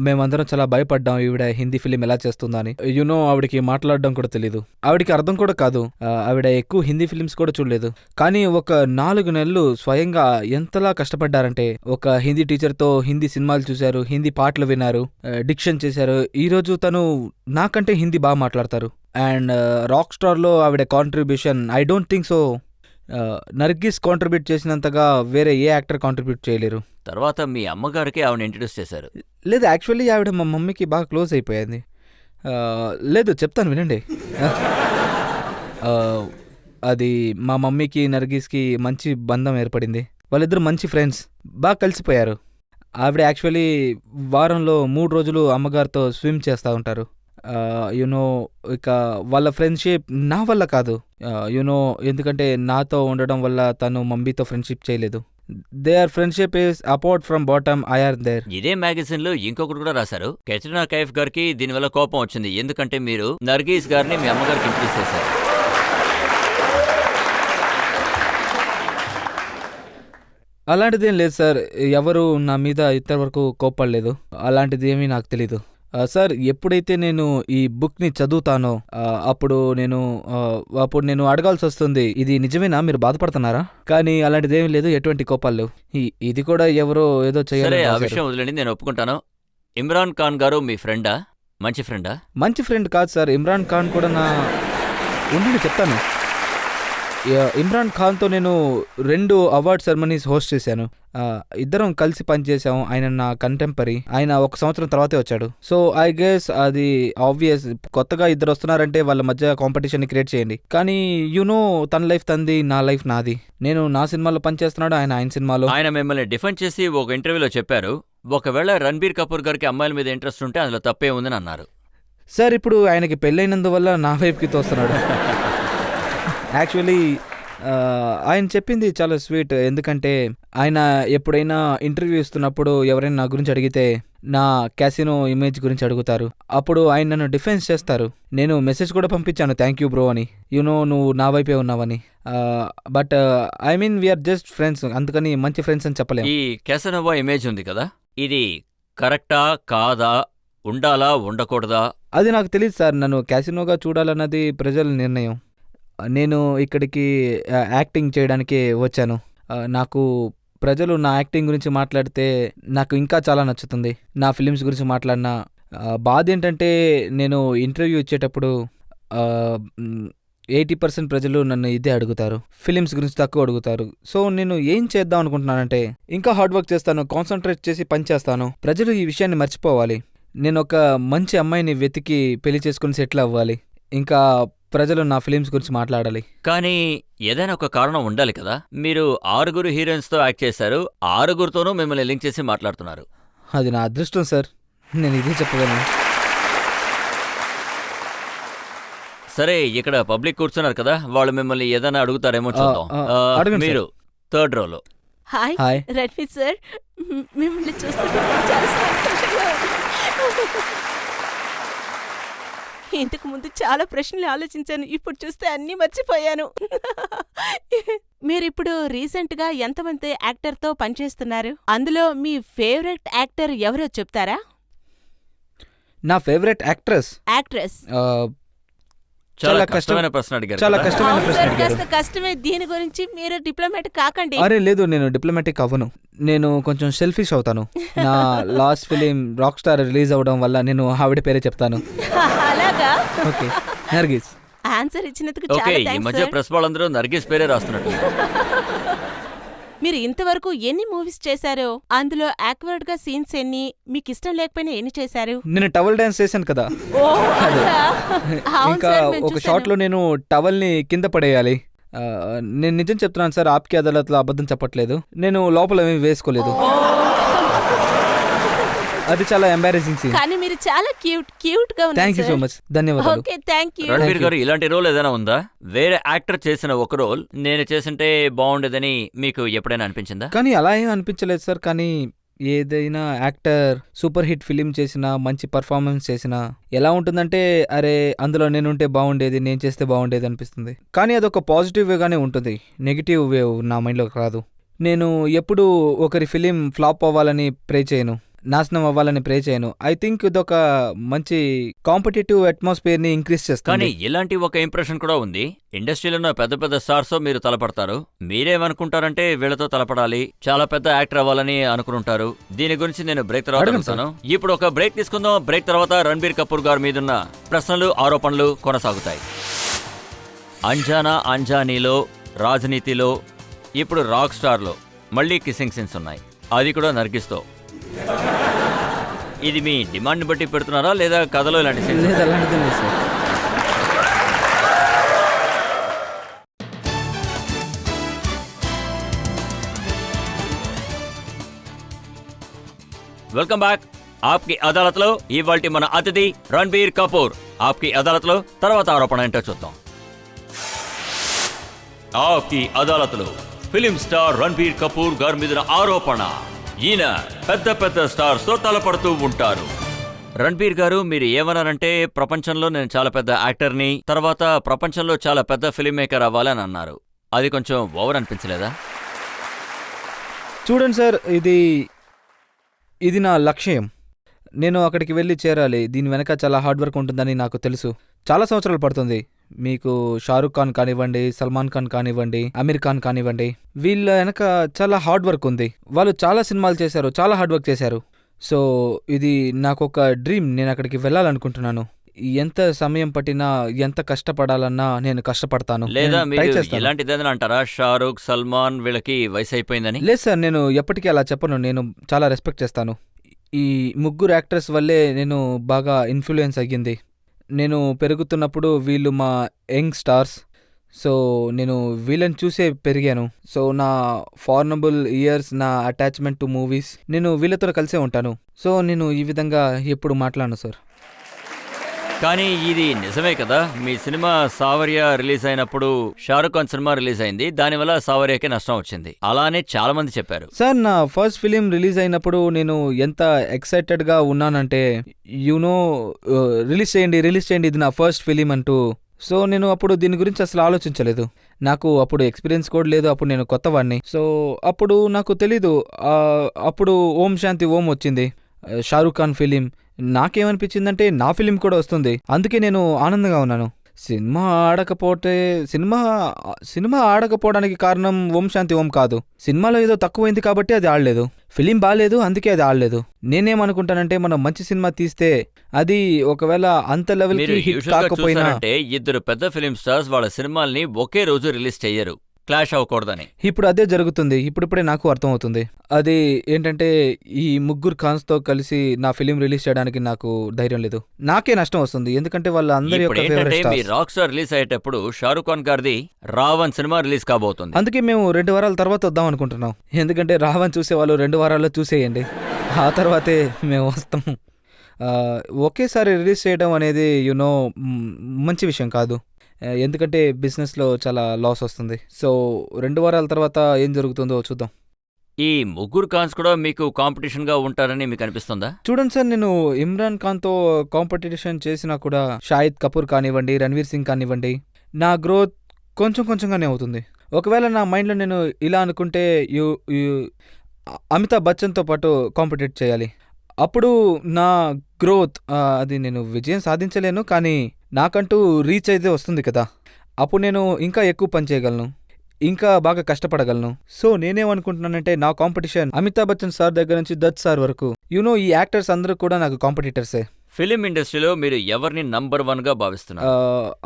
మేమందరం చాలా భయపడ్డాం ఈవిడ హిందీ ఫిలిం ఎలా చేస్తుందా అని. ఆవిడకి మాట్లాడడం కూడా తెలీదు, ఆవిడకి అర్థం కూడా కాదు. ఆవిడ ఎక్కువ హిందీ ఫిలిమ్స్ కూడా చూడలేదు. కానీ ఒక 4 నెలలు స్వయంగా ఎంతలా కష్టపడ్డారంటే, ఒక హిందీ టీచర్తో హిందీ సినిమాలు చూశారు, హిందీ పాటలు విన్నారు, డిక్షన్ చేశారు. ఈరోజు తను నాకంటే హిందీ బాగా మాట్లాడతారు. అండ్ రాక్ స్టార్లో ఆవిడ contribution I don't think so Nargis contribute చేసినంతగా వేరే ఏ యాక్టర్ కాంట్రిబ్యూట్ చేయలేరు. తర్వాత మీ అమ్మగారికి ఆవిడ ఇంట్రడ్యూస్ చేశారు. లేదు, యాక్చువల్లీ ఆవిడ మా మమ్మీకి బాగా క్లోజ్ అయిపోయింది. లేదు చెప్తాను వినండి. అది మా మమ్మీకి నర్గీస్కి మంచి బంధం ఏర్పడింది. వాళ్ళిద్దరు మంచి ఫ్రెండ్స్, బాగా కలిసిపోయారు. ఆవిడ యాక్చువల్లీ వారంలో 3 రోజులు అమ్మగారితో స్విమ్ చేస్తూ ఉంటారు. ఇక వాళ్ళ ఫ్రెండ్షిప్ నా వల్ల కాదు. ఎందుకంటే నాతో ఉండడం వల్ల తను మమ్మీతో ఫ్రెండ్షిప్ చేయలేదు. Their friendship is apart from bottom I are there. ఇదే మ్యాగజైన్ లో ఇంకొకటి కూడా రాశారు. కత్రినా కైఫ్ గారికి దీనివల్ల కోపం వచ్చింది, ఎందుకంటే మీరు నర్గీస్ గారిని మీ అమ్మగారికి ఇంట్రడ్యూస్ చేశారు. అలాంటిది ఏం లేదు సార్, ఎవరు నా మీద ఇంతవరకు కోప్పడలేదు. అలాంటిది ఏమీ నాకు తెలీదు. సార్ ఎప్పుడైతే నేను ఈ బుక్ని చదువుతానో అప్పుడు నేను అడగాల్సి వస్తుంది, ఇది నిజమేనా, మీరు బాధపడుతున్నారా? కానీ అలాంటిదేమీ లేదు, ఎటువంటి కోపాలు లేవు. ఇది కూడా ఎవరో ఏదో సరే, చేయాలి. ఆ విషయం వదిలేండి, నేను ఒప్పుకుంటాను. ఇమ్రాన్ ఖాన్ గారు మీ ఫ్రెండా? మంచి ఫ్రెండా? మంచి ఫ్రెండ్ కాదు సార్. ఇమ్రాన్ ఖాన్ కూడా ఉండి చెప్తాను. ఇమ్రాన్ ఖాన్తో నేను 2 అవార్డ్ సెరమనీస్ హోస్ట్ చేశాను. ఇద్దరం కలిసి పనిచేసాం. ఆయన నా కంటెంపరీ. ఆయన 1 సంవత్సరం తర్వాతే వచ్చాడు. సో ఐ గెస్ అది ఆబ్వియస్. కొత్తగా ఇద్దరు వస్తున్నారంటే వాళ్ళ మధ్య కాంపిటీషన్ క్రియేట్ చేయండి. కానీ తన లైఫ్ తంది, నా లైఫ్ నాది. నేను నా సినిమాలో పనిచేస్తున్నాడు, ఆయన సినిమాలో. ఆయన మిమ్మల్ని డిఫెండ్ చేసి ఒక ఇంటర్వ్యూలో చెప్పారు, ఒకవేళ రణబీర్ కపూర్ గారికి అమ్మాయిల మీద ఇంట్రెస్ట్ ఉంటే అందులో తప్పే ఉందని అన్నారు. సార్ ఇప్పుడు ఆయనకి పెళ్ళైనందువల్ల నా వైపుకి తోస్తున్నాడు. యాక్చువల్లీ ఆయన చెప్పింది చాలా స్వీట్. ఎందుకంటే ఆయన ఎప్పుడైనా ఇంటర్వ్యూ ఇస్తున్నప్పుడు ఎవరైనా నా గురించి అడిగితే నా క్యాసినో ఇమేజ్ గురించి అడుగుతారు. అప్పుడు ఆయన నన్ను డిఫెన్స్ చేస్తారు. నేను మెసేజ్ కూడా పంపించాను, థ్యాంక్ యూ బ్రో అని, నువ్వు నా వైపే ఉన్నావని. But I mean we're just friends, అందుకని మంచి ఫ్రెండ్స్ అని చెప్పలేము. ఈ క్యాసనోవా ఇమేజ్ ఉంది కదా, ఇది కరెక్టా కాదా, ఉండాలా ఉండకూడదా? అది నాకు తెలియదు సార్. నన్ను క్యాసినోగా చూడాలన్నది ప్రజల నిర్ణయం. నేను ఇక్కడికి యాక్టింగ్ చేయడానికే వచ్చాను. నాకు ప్రజలు నా యాక్టింగ్ గురించి మాట్లాడితే నాకు ఇంకా చాలా నచ్చుతుంది. నా ఫిలిమ్స్ గురించి మాట్లాడినా బాధ ఏంటంటే నేను ఇంటర్వ్యూ ఇచ్చేటప్పుడు 80% ప్రజలు నన్ను ఇదే అడుగుతారు, ఫిలిమ్స్ గురించి తక్కువ అడుగుతారు. సో నేను ఏం చేద్దాం అనుకుంటున్నానంటే ఇంకా హార్డ్ వర్క్ చేస్తాను, కాన్సన్ట్రేట్ చేసి పని చేస్తాను. ప్రజలు ఈ విషయాన్ని మర్చిపోవాలి. నేను ఒక మంచి అమ్మాయిని వెతికి పెళ్లి చేసుకుని సెటిల్ అవ్వాలి. ఇంకా ప్రజలు నా ఫిలిమ్స్ గురించి మాట్లాడాలి. కానీ ఏదైనా ఒక కారణం ఉండాలి కదా. మీరు 6 హీరోయిన్స్తో యాక్ట్ చేశారు, 6తోనూ మిమ్మల్ని లింక్ చేసి మాట్లాడుతున్నారు. అది నా అదృష్టం సార్, నేను ఇదే చెప్పగలను. సరే, ఇక్కడ పబ్లిక్ కూర్చున్నారు కదా, వాళ్ళు మిమ్మల్ని ఏదైనా అడుగుతారేమో చూద్దాం. అడగండి మీరు 3rd రోలో. Hi hi. రణ్వీర్ సార్, మిమ్మల్ని చూస్తుంటే చాలా సంతోషంగా ఉంది. ఇంతకు ముందు చాలా ప్రశ్నలు ఆలోచించాను, ఇప్పుడు చూస్తే అన్నీ మర్చిపోయాను. మీరిప్పుడు రీసెంట్గా ఎంతమంది యాక్టర్తో పనిచేస్తున్నారు? అందులో మీ ఫేవరెట్ యాక్టర్ ఎవరో చెప్తారా? నా ఫేవరెట్ యాక్ట్రెస్ చాలా కష్టమైన ప్రశ్న అడిగారు. చాలా కదా? కష్టమైన అవును ప్రశ్న సార్, అడిగారు. కాస్త కష్టమే. దీని గురించి మీరు డిప్లొమాట్ కాకండి. అరే లేదు, నేను డిప్లొమాటిక్ అవ్వను. నేను కొంచెం సెల్ఫిష్ అవుతాను. నా last film rock star release అవ్వడం వల్ల నేను ఆవిడ పేరే చెప్తాను. అలాగా? ఓకే, నర్గిస్. ఆన్సర్ ఇచ్చినందుకు ఓకే, చాలా ఈ థాంక్స్ మధ్య సార్. ప్రెస్ వాళ్ళందరూ నర్గిస్ పేరే రాస్తున్నట్టు. మీరు ఇంతవరకు ఎన్ని మూవీస్ చేశారో అందులో యాక్వర్డ్ గా సీన్స్ ఎన్ని, మీకు ఇష్టం లేకపోయినా ఎన్ని చేశారు? నేను టవల్ డాన్స్ చేశాను కదా. ఓ, అలా? అవును ఇంకా సార్, నేను ఒక చూశాను. షాట్ లో నేను టవల్ ని కింద పడేయాలి. నేను నిజం చెప్తున్నాను సార్, ఆప్కి అదాలత్లో అబద్ధం చెప్పట్లేదు. నేను లోపల ఏమీ వేసుకోలేదు. అది చాలా ఎంబారెసింగ్ సీన్. కానీ మీరు చాలా క్యూట్ గా ఉన్నారు. థ్యాంక్ యూ సో మచ్, ధన్యవాదాలు. Okay, thank you. రణబీర్ గారు, ఇలాంటి రోల్ ఏదైనా ఉందా? వేరే యాక్టర్ చేసిన ఒక రోల్ నేను చేసింటే బాగుండేదని మీకు ఎప్పుడైనా అనిపించిందా? కానీ అలా ఏం అనిపించలేదు సార్. కానీ ఏదైనా యాక్టర్ సూపర్ హిట్ ఫిలిం చేసినా, మంచి పర్ఫార్మెన్స్ చేసినా ఎలా ఉంటుందంటే, అరే అందులో నేనుంటే బాగుండేది, నేను చేస్తే బాగుండేది అనిపిస్తుంది. కానీ అదొక పాజిటివ్ వేగానే ఉంటుంది, నెగిటివ్ వేవ్ నా మైండ్లోకి రాదు. నేను ఎప్పుడూ ఒకరి ఫిలిం ఫ్లాప్ అవ్వాలని ప్రే చేయను, నాశనం అవ్వాలని ప్రే చేయను. ఐ థింక్ ఇదొక మంచి కాంపిటేటివ్ అట్మాస్ఫియర్ ని ఇంక్రీజ్ చేస్తుంది. కానీ ఇలాంటి ఒక ఇంప్రెషన్ కూడా ఉంది, ఇండస్ట్రీలో ఉన్న పెద్ద పెద్ద స్టార్స్ మీరు తలపడతారు. మీరేమనుకుంటారంటే వీళ్ళతో తలపడాలి, చాలా పెద్ద యాక్టర్ అవ్వాలని అనుకుంటారు. దీని గురించి నేను బ్రేక్ తర్వాత అడుగుతాను. ఇప్పుడు ఒక బ్రేక్ తీసుకుందాం. బ్రేక్ తర్వాత రణబీర్ కపూర్ గారి మీదున్న ప్రశ్నలు, ఆరోపణలు కొనసాగుతాయి. అంజానీలో, రాజనీతిలో, ఇప్పుడు రాక్ స్టార్లో మళ్ళీ కిస్సింగ్ సీన్స్ ఉన్నాయి, అది కూడా నర్గిస్తో. ఇది మీ డిమాండ్ బట్టి పెడుతున్నారా లేదా కథలో ఇలాంటి సీన్స్? లేదు, అలాంటిది లేదు సార్. Welcome back. ఆప్కి అదాలత్లో ఇవాల్టి మన అతిథి రణబీర్ కపూర్. ఆప్కి అదాలత్లో తర్వాత ఆరోపణ ఏంటో చూద్దాం. ఆప్కి అదాలత్లో ఫిలిం స్టార్ రణబీర్ కపూర్ గారి మీద ఆరోపణ. ఈయన పెద్ద పెద్ద స్టార్స్ తో తలపడుతూ ఉంటారు. రణబీర్ గారు, మీరు ఏమన్నారంటే ప్రపంచంలో నేను చాలా పెద్ద యాక్టర్ని, తర్వాత ప్రపంచంలో చాలా పెద్ద ఫిలిం మేకర్ అవ్వాలని అన్నారు. అది కొంచెం ఓవర్ అనిపించలేదా? చూడండి సార్, ఇది నా లక్ష్యం. నేను అక్కడికి వెళ్ళి చేరాలి. దీని వెనక చాలా హార్డ్ వర్క్ ఉంటుందని నాకు తెలుసు. చాలా సంవత్సరాలు పడుతుంది. మీకు షారుఖ్ ఖాన్ కానివ్వండి, సల్మాన్ ఖాన్ కానివ్వండి, అమీర్ ఖాన్ కానివ్వండి, వీళ్ళ వెనక చాలా హార్డ్ వర్క్ ఉంది. వాళ్ళు చాలా సినిమాలు చేశారు, చాలా హార్డ్ వర్క్ చేశారు. సో ఇది నాకొక డ్రీమ్. నేను అక్కడికి వెళ్ళాలనుకుంటున్నాను. ఎంత సమయం పట్టినా, ఎంత కష్టపడాలన్నా నేను కష్టపడతాను. లేదా నేను ట్రై మీరు చేస్తాను. ఇలాంటిదేదైనా అంటారా, షారూక్, సల్మాన్ వీళ్ళకి వయసు అయిపోయిందని? లేదు సార్, నేను ఎప్పటికీ అలా చెప్పను. నేను చాలా రెస్పెక్ట్ చేస్తాను. ఈ ముగ్గురు యాక్టర్స్ వల్లే నేను బాగా ఇన్ఫ్లుయెన్స్ అయ్యింది. నేను పెరుగుతున్నప్పుడు వీళ్ళు మా యంగ్ స్టార్స్. సో నేను వీళ్ళని చూసే పెరిగాను. సో నా ఫార్నబుల్ ఇయర్స్, నా అటాచ్మెంట్ టు మూవీస్, నేను వీళ్ళతో కలిసే ఉంటాను. సో నేను ఈ విధంగా ఎప్పుడు మాట్లాడను సార్. కానీ ఇది నిజమే కదా, మీ సినిమా సావర్య రిలీజ్ అయినప్పుడు షారుఖ్ ఖాన్ సినిమా రిలీజ్ అయింది, దానివల్ల సావర్యకే నష్టం వచ్చింది, అలానే చాలా మంది చెప్పారు. సార్, నా ఫస్ట్ ఫిలిం రిలీజ్ అయినప్పుడు నేను ఎంత ఎక్సైటెడ్గా ఉన్నానంటే, రిలీజ్ చేయండి, ఇది నా ఫస్ట్ ఫిలిం అంటూ. సో నేను అప్పుడు దీని గురించి అసలు ఆలోచించలేదు. నాకు అప్పుడు ఎక్స్పీరియన్స్ కూడా లేదు. అప్పుడు నేను కొత్తవాడిని. సో అప్పుడు నాకు తెలీదు. అప్పుడు ఓం శాంతి ఓం వచ్చింది, షారుఖ్ ఖాన్ ఫిలిం. నాకేమనిపించిందంటే నా ఫిలిం కూడా వస్తుంది. అందుకే నేను ఆనందంగా ఉన్నాను. సినిమా ఆడకపోవడానికి కారణం ఓం శాంతి ఓం కాదు. సినిమాలో ఏదో తక్కువైంది కాబట్టి అది ఆడలేదు. ఫిలిం బాగాలేదు, అందుకే అది ఆడలేదు. నేనేమనుకుంటానంటే, మనం మంచి సినిమా తీస్తే అది ఒకవేళ అంత లెవెల్కి హిట్ కాకపోయినా, అంటే ఇద్దరు పెద్ద ఫిలిం స్టార్స్ వాళ్ళ సినిమాల్ని ఒకే రోజు రిలీజ్ చెయ్యరు, క్లాష్ అవ్వకూడదని. ఇప్పుడు అదే జరుగుతుంది. ఇప్పుడిప్పుడే నాకు అర్థమవుతుంది. అది ఏంటంటే, ఈ ముగ్గురు ఖాన్స్తో కలిసి నా ఫిలిం రిలీజ్ చేయడానికి నాకు ధైర్యం లేదు. నాకే నష్టం వస్తుంది, ఎందుకంటే వాళ్ళందరి యొక్క ఫేవరెట్ మీ స్టార్స్. రాక్ స్టార్ రిలీజ్ అయ్యేటప్పుడు షారుఖ్ ఖాన్ గారిది రావణ్ సినిమా రిలీజ్ కాబోతుంది. అందుకే మేము 2 వారాల తర్వాత వద్దాం అనుకుంటున్నాం. ఎందుకంటే రావణ్ చూసేవాళ్ళు 2 వారాల్లో చూసేయండి, ఆ తర్వాతే మేము వస్తాం. ఒకేసారి రిలీజ్ చేయడం అనేది మంచి విషయం కాదు. ఎందుకంటే బిజినెస్లో చాలా లాస్ వస్తుంది. సో 2 వారాల తర్వాత ఏం జరుగుతుందో చూద్దాం. ఈ ముగ్గురు ఖాన్స్ కూడా మీకు కాంపిటీషన్ గా ఉంటారని మీకు అనిపిస్తుందా? చూడండి సార్, నేను ఇమ్రాన్ ఖాన్తో కాంపిటీషన్ చేసినా కూడా షాహిద్ కపూర్ కానివ్వండి, రణ్వీర్ సింగ్ కానివ్వండి, నా గ్రోత్ కొంచెంగానే అవుతుంది. ఒకవేళ నా మైండ్లో నేను ఇలా అనుకుంటే, అమితాబ్ బచ్చన్తో పాటు కాంపిటేట్ చేయాలి. అప్పుడు నా గ్రోత్, అది నేను విజయం సాధించలేను, కానీ నాకంటూ రీచ్ అయితే వస్తుంది కదా. అప్పుడు నేను ఇంకా ఎక్కువ పని చేయగలను, ఇంకా బాగా కష్టపడగలను. సో నేనేమనుకుంటున్నానంటే, నా కాంపిటీషన్ అమితాబ్ బచ్చన్ సార్ దగ్గర నుంచి దత్ సార్ వరకు, ఈ యాక్టర్స్ అందరూ కూడా నాకు కాంపిటీటర్సే. ఫిలిం ఇండస్ట్రీలో మీరు ఎవరిని నంబర్ 1 గా భావిస్తున్నారు?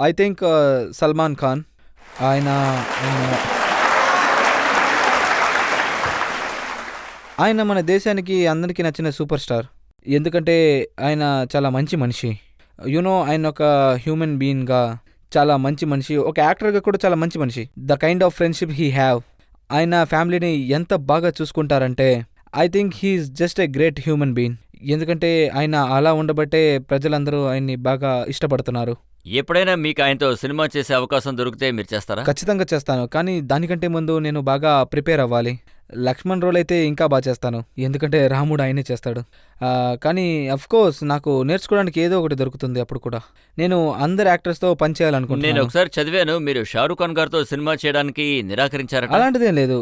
I think Salman Khan. ఆయన మన దేశానికి అందరికీ నచ్చిన సూపర్ స్టార్. ఎందుకంటే ఆయన చాలా మంచి మనిషి. ఆయన ఒక హ్యూమన్ బీయింగ్గా చాలా మంచి మనిషి, ఒక యాక్టర్గా కూడా చాలా మంచి మనిషి. The kind of friendship he have, ఆయన ఫ్యామిలీని ఎంత బాగా చూసుకుంటారంటే, I think he's just a great human being. ఎందుకంటే ఆయన అలా ఉండబట్టే ప్రజలందరూ ఆయన్ని బాగా ఇష్టపడుతున్నారు. ఎప్పుడైనా మీకు ఆయనతో సినిమా చేసే అవకాశం దొరికితే మీరు చేస్తారా? ఖచ్చితంగా చేస్తాను, కానీ దానికంటే ముందు నేను బాగా ప్రిపేర్ అవ్వాలి. లక్ష్మణ్ రోల్ అయితే ఇంకా బాగా చేస్తాను, ఎందుకంటే రాముడు ఆయనే చేస్తాడు. కానీ అఫ్కోర్స్ నాకు నేర్చుకోవడానికి ఏదో ఒకటి దొరుకుతుంది. అప్పుడు కూడా నేను అందరు యాక్టర్స్తో పనిచేయాలనుకుంటున్నాను. నేను ఒకసారి చదివాను, మీరు షారుఖ్ ఖాన్ గారితో సినిమా చేయడానికి నిరాకరించారట. అలాంటిదేం లేదు.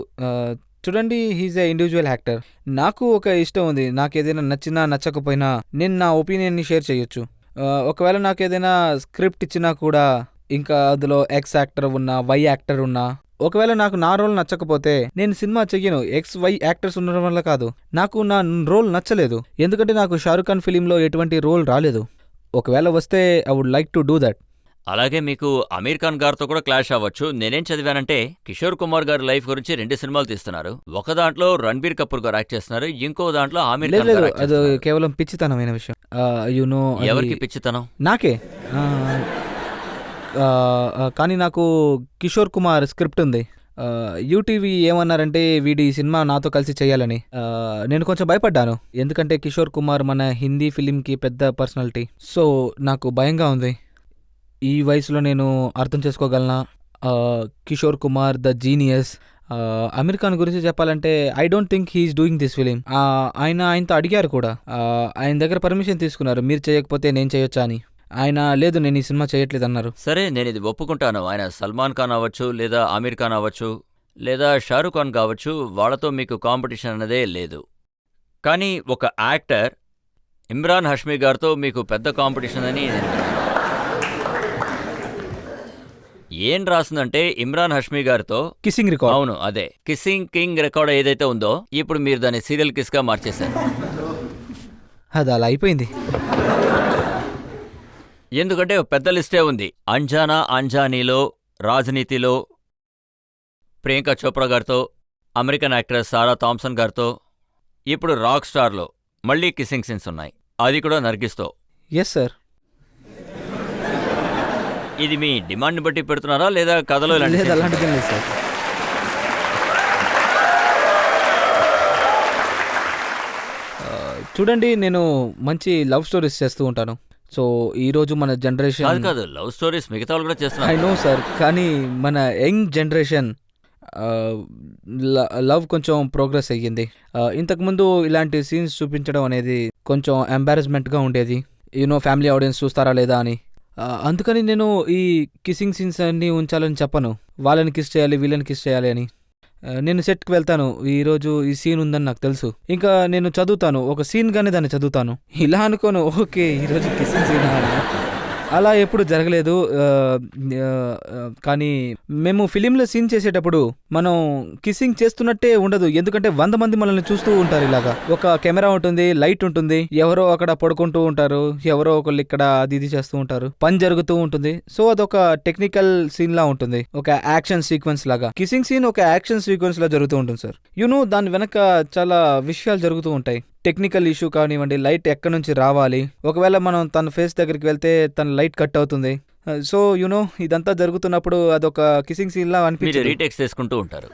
చూడండి, హీజ్ ఏ ఇండివిజువల్ యాక్టర్. నాకు ఒక ఇష్టం ఉంది. నాకు ఏదైనా నచ్చినా నచ్చకపోయినా నేను నా ఒపీనియన్ని షేర్ చేయొచ్చు. ఒకవేళ నాకు ఏదైనా స్క్రిప్ట్ ఇచ్చినా కూడా, ఇంకా అందులో ఎక్స్ యాక్టర్ ఉన్నా, వై యాక్టర్ ఉన్నా, ఒకవేళ నాకు నా రోల్ నచ్చకపోతే నేను సినిమా చెయ్యను. XY యాక్టర్స్ ఉండడం వల్ల కాదు, నాకు నా రోల్ నచ్చలేదు. ఎందుకంటే నాకు షారుఖ్ ఖాన్ ఫిలింలో ఎటువంటి రోల్ రాలేదు. ఒకవేళ వస్తే I would like to do that. అలాగే మీకు అమీర్ ఖాన్ గారితో కూడా క్లాష్ అవ్వచ్చు. నేనేం చదివానంటే, కిషోర్ కుమార్ గారి లైఫ్ గురించి 2 సినిమాలు తీస్తున్నారు. ఒక దాంట్లో రణ్బీర్ కపూర్ గారు యాక్ట్ చేస్తున్నారు, ఇంకో దాంట్లో ఆమీర్ ఖాన్ గారు యాక్ట్ అది చేస్తున్నారు. కేవలం పిచ్చితనమైన విషయం. ఎవరికి పిచ్చితనం? నాకే. కానీ నాకు కిషోర్ కుమార్ స్క్రిప్ట్ ఉంది. యూటీవీ ఏమన్నారంటే, వీడి సినిమా నాతో కలిసి చేయాలని. నేను కొంచెం భయపడ్డాను, ఎందుకంటే కిషోర్ కుమార్ మన హిందీ ఫిలింకి పెద్ద పర్సనాలిటీ. సో నాకు భయంగా ఉంది. ఈ వయసులో నేను అర్థం చేసుకోగలనా? Kishore Kumar the genius. అమీర్ ఖాన్ గురించి చెప్పాలంటే, I don't think he's doing this film. ఆయనతో అడిగారు కూడా, ఆయన దగ్గర పర్మిషన్ తీసుకున్నారు, మీరు చేయకపోతే నేను చేయొచ్చా అని. ఆయన లేదు, నేను ఈ సినిమా చేయట్లేదు అన్నారు. సరే, నేను ఇది ఒప్పుకుంటాను. ఆయన సల్మాన్ ఖాన్ అవ్వచ్చు, లేదా ఆమీర్ ఖాన్ అవ్వచ్చు, లేదా షారుఖ్ ఖాన్ కావచ్చు, వాళ్ళతో మీకు కాంపిటీషన్ అన్నదే లేదు. కానీ ఒక యాక్టర్ ఇమ్రాన్ హష్మీ గారితో మీకు పెద్ద కాంపిటీషన్ అని నేను విన్నాను. ఏం రాసిందంటే ఇమ్రాన్ హష్మీ గారితో కిస్సింగ్ రికార్డ్. అవును అదే కిస్సింగ్ కింగ్ రికార్డ్ ఏదైతే ఉందో ఇప్పుడు మీరు దాన్ని సీరియల్ కిస్ గా మార్చేశారు. అది అలా అయిపోయింది. ఎందుకంటే ఒక పెద్ద లిస్టే ఉంది. అంజానా అంజానీలో, రాజనీతిలో ప్రియాంక చోప్రా గారితో, అమెరికన్ యాక్ట్రెస్ సారా థామ్సన్ గారితో, ఇప్పుడు రాక్ స్టార్లో మళ్ళీ కిస్సింగ్ సీన్స్ ఉన్నాయి, అది కూడా నర్గిస్తో. Yes sir. ఇది మీ డిమాండ్ని బట్టి పెడుతున్నారా లేదా కథలో ఇలాంటి లేదు, scenes అలాంటిది లేదు సార్. చూడండి, నేను మంచి లవ్ స్టోరీస్ చేస్తూ ఉంటాను. సో ఈరోజు మన కాదు జనరేషన్, కాదు లవ్ స్టోరీస్ మిగతా వాళ్ళు కూడా ఐ చేస్తున్నారు. నో సార్, కానీ మన యంగ్ జనరేషన్ లవ్ కొంచెం ప్రోగ్రెస్ అయ్యింది. ఇంతకుముందు ఇలాంటి సీన్స్ చూపించడం అనేది కొంచెం ఎంబారస్మెంట్గా ఉండేది. ఫ్యామిలీ ఆడియన్స్ చూస్తారా లేదా అని. అందుకని నేను ఈ కిస్సింగ్ సీన్స్ అన్నీ ఉంచాలని చెప్పను. వాళ్ళని కిస్ చేయాలి, వీళ్ళని కిస్ చేయాలి అని. నేను సెట్కి వెళ్తాను, ఈరోజు ఈ సీన్ ఉందని నాకు తెలుసు, ఇంకా నేను చదువుతాను, ఒక సీన్గానే దాన్ని చదువుతాను. ఇలా అనుకోను ఓకే ఈరోజు కిస్సింగ్ సీన్ అని. అలా ఎప్పుడు జరగలేదు. కానీ మేము ఫిలింలో సీన్ చేసేటప్పుడు మనం కిస్సింగ్ చేస్తున్నట్టే ఉండదు, ఎందుకంటే 100 మంది మనల్ని చూస్తూ ఉంటారు. ఇలాగా ఒక కెమెరా ఉంటుంది, లైట్ ఉంటుంది, ఎవరో అక్కడ పడుకుంటూ ఉంటారు, ఎవరో ఒకళ్ళు ఇక్కడ అది ఇది చేస్తూ ఉంటారు, పని జరుగుతూ ఉంటుంది. సో అదొక టెక్నికల్ సీన్ లా ఉంటుంది, ఒక యాక్షన్ సీక్వెన్స్ లాగా. కిస్సింగ్ సీన్ ఒక యాక్షన్ సీక్వెన్స్ లా జరుగుతూ ఉంటుంది సార్. దాని వెనక చాలా విషయాలు జరుగుతూ ఉంటాయి. టెక్నికల్ ఇష్యూ కానివ్వండి, లైట్ ఎక్కడి నుంచి రావాలి, ఒకవేళ మనం తన ఫేస్ దగ్గరికి వెళ్తే తన లైట్ కట్ అవుతుంది. సో ఇదంతా జరుగుతున్నప్పుడు అదొక కిస్సింగ్ సీన్ లా మీరు అనిపించింది. రీటేక్స్ చేసుకుంటూ ఉంటారు.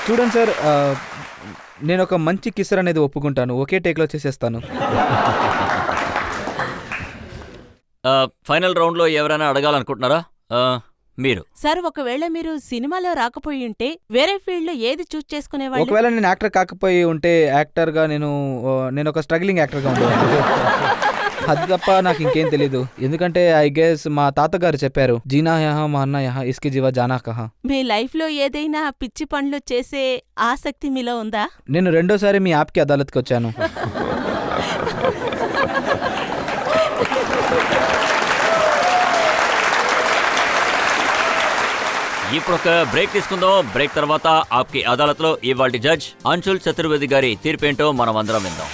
చూడండి సార్, నేను ఒక మంచి కిసర్ అనేది ఒప్పుకుంటాను, ఒకే టేక్లో చేసేస్తాను. ఫైనల్ రౌండ్లో ఎవరైనా అడగాలనుకుంటున్నారా? మీరు సార్, ఒకవేళ మీరు సినిమాలో రాకపోయి ఉంటే వేరే ఫీల్డ్ లో ఏది చూస్ చేసుకునేవాళ్ళు? ఒకవేళ నేను యాక్టర్ కాకపోయి ఉంటే యాక్టర్గా నేను ఒక స్ట్రగ్లింగ్ యాక్టర్గా ఉండేవాడిని. అది తప్ప నాకు ఇంకేం తెలీదు. ఎందుకంటే ఐ గెస్ మా తాతగారు చెప్పారు, జీనా యహా మాన్నా యహా ఇస్కి జీవా జానా కహా. మీ లైఫ్ లో ఏదైనా పిచ్చి పనులు చేసే ఆసక్తి మీలో ఉందా? నేను రెండోసారి మీ యాప్కి అదాలత్కి వచ్చాను. ఇప్పుడు ఒక బ్రేక్ తీసుకుందాం. బ్రేక్ తర్వాత ఆప్కి అదాలత్లో ఇవాల్టి జడ్జ్ అంశుల్ చతుర్వేది గారి తీర్పేంటో మనం అందరం విందాం.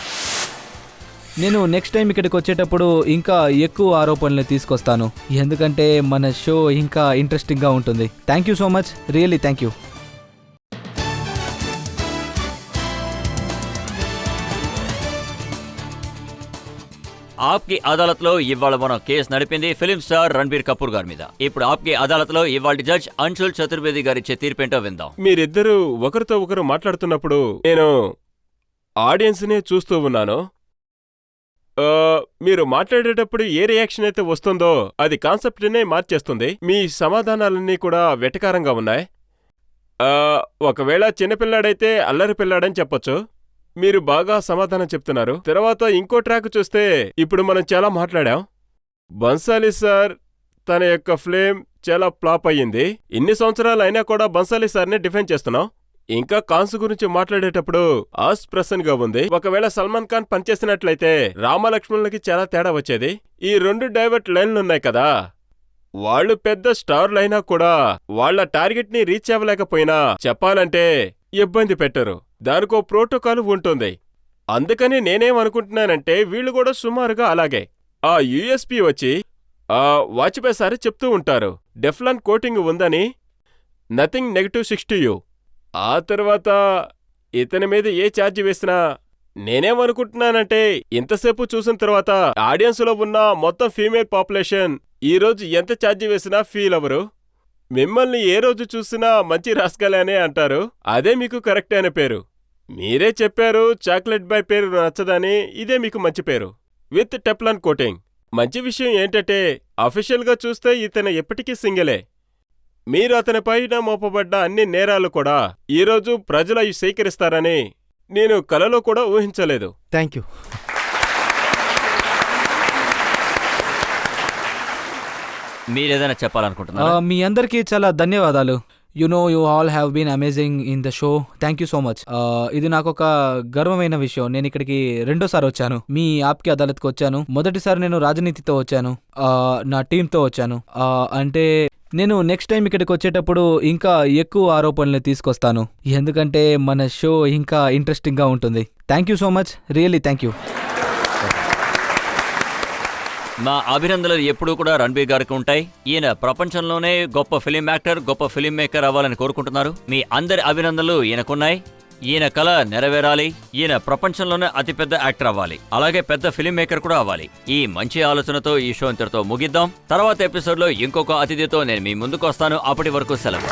నేను నెక్స్ట్ టైం ఇక్కడికి వచ్చేటప్పుడు ఇంకా ఎక్కువ ఆరోపణలు తీసుకొస్తాను, ఎందుకంటే మన షో ఇంకా ఇంట్రెస్టింగ్గా ఉంటుంది. Thank you so much, really thank you. ఆప్కి అదాలత్లో ఇవాళ మనం కేసు నడిపింది ఫిలిం స్టార్ రణబీర్ కపూర్ గారి మీద. ఇప్పుడు ఆప్కి అదాలత్లో ఇవాల్టి జడ్జ్ అంశుల్ చతుర్వేది గారిచ్చే తీర్పేంటో విందాం. మీరిద్దరూ ఒకరితో ఒకరు మాట్లాడుతున్నప్పుడు నేను ఆడియన్స్నే చూస్తూ ఉన్నాను. మీరు మాట్లాడేటప్పుడు ఏ రియాక్షన్ అయితే వస్తుందో అది కాన్సెప్ట్నే మార్చేస్తుంది. మీ సమాధానాలన్నీ కూడా వెటకారంగా ఉన్నాయి. ఒకవేళ చిన్నపిల్లాడైతే అల్లరి పిల్లాడని చెప్పొచ్చు. మీరు బాగా సమాధానం చెప్తున్నారు. తర్వాత ఇంకో ట్రాక్ చూస్తే ఇప్పుడు మనం చాలా మాట్లాడాం. బన్సాలి సార్ తన యొక్క ఫ్లేమ్ చాలా ఫ్లాప్ అయ్యింది. ఇన్ని సంవత్సరాలు అయినా కూడా బన్సాలి సార్నే డిఫెండ్ చేస్తున్నాం. ఇంకా కాన్స్ గురించి మాట్లాడేటప్పుడు ఆస్ప్రసన్గా ఉంది. ఒకవేళ సల్మాన్ ఖాన్ పనిచేసినట్లయితే రామలక్ష్మణులకి చాలా తేడా వచ్చేది. ఈ 2 డైవర్ట్ లైన్లున్నాయి కదా, వాళ్ళు పెద్ద స్టార్లైనా కూడా వాళ్ళ టార్గెట్ ని రీచ్ అవ్వలేకపోయినా చెప్పాలంటే ఇబ్బంది పెట్టరు. దానికో ప్రోటోకాల్ ఉంటుంది. అందుకని నేనేమనుకుంటున్నానంటే వీళ్ళు కూడా సుమారుగా అలాగే. ఆ యూఎస్పీ వచ్చి వాజ్పేయి సారి చెప్తూ ఉంటారు, డెఫ్లాన్ కోటింగ్ ఉందని, నథింగ్ నెగటివ్ 60U. ఆ తర్వాత ఇతని మీద ఏ ఛార్జీ వేసినా నేనేమనుకుంటున్నానంటే ఇంతసేపు చూసిన తర్వాత ఆడియన్స్ లో ఉన్న మొత్తం ఫీమేల్ పాపులేషన్ ఈరోజు ఎంత ఛార్జీ వేసినా ఫీల్ అవరు. మిమ్మల్ని ఏ రోజు చూసినా మంచి రాస్కలే అంటారు. అదే మీకు కరెక్ట్ అయిన పేరు. మీరే చెప్పారు చాక్లెట్ బాయ్ పేరు నచ్చదని, ఇదే మీకు మంచి పేరు విత్ టెఫ్లాన్ కోటింగ్. మంచి విషయం ఏంటంటే అఫీషియల్గా చూస్తే ఇతను ఎప్పటికీ సింగిలే. మీరు అతనిపైన మోపబడ్డ అన్ని నేరాలు కూడా ఈరోజు ప్రజలు అవి స్వీకరిస్తారని నేను కలలో కూడా ఊహించలేదు. Thank you. మీరేదైనా చెప్పాలనుకుంటున్నారా? మీ అందరికీ చాలా ధన్యవాదాలు. You know you all have been amazing in the show. Thank you so much. ఇది నాకు ఒక గర్వమైన విషయం. నేను ఇక్కడికి రెండోసారి వచ్చాను, మీ ఆప్కి అదాలత్కి వచ్చాను. మొదటిసారి నేను రాజనీతితో వచ్చాను, నా టీంతో వచ్చాను. అంటే నేను నెక్స్ట్ టైం ఇక్కడికి వచ్చేటప్పుడు ఇంకా ఎక్కువ ఆరోపణలు తీసుకొస్తాను, ఎందుకంటే మన షో ఇంకా ఇంట్రెస్టింగ్గా ఉంటుంది. Thank you so much, really thank you. మా అభినందనలు ఎప్పుడూ కూడా రణబీర్ గారికి ఉంటాయి. ఈయన ప్రపంచంలోనే గొప్ప ఫిలిం యాక్టర్, గొప్ప ఫిలిం మేకర్ అవ్వాలని కోరుకుంటున్నారు. మీ అందరి అభినందనలు ఈయనకున్నాయి. ఈయన కళ నెరవేరాలి. ఈయన ప్రపంచంలోనే అతిపెద్ద యాక్టర్ అవ్వాలి, అలాగే పెద్ద ఫిలిం మేకర్ కూడా అవ్వాలి. ఈ మంచి ఆలోచనతో ఈ షో ఇంతటితో ముగిద్దాం. తర్వాత ఎపిసోడ్లో ఇంకొక అతిథితో నేను మీ ముందుకు వస్తాను. అప్పటి వరకు సెలవు.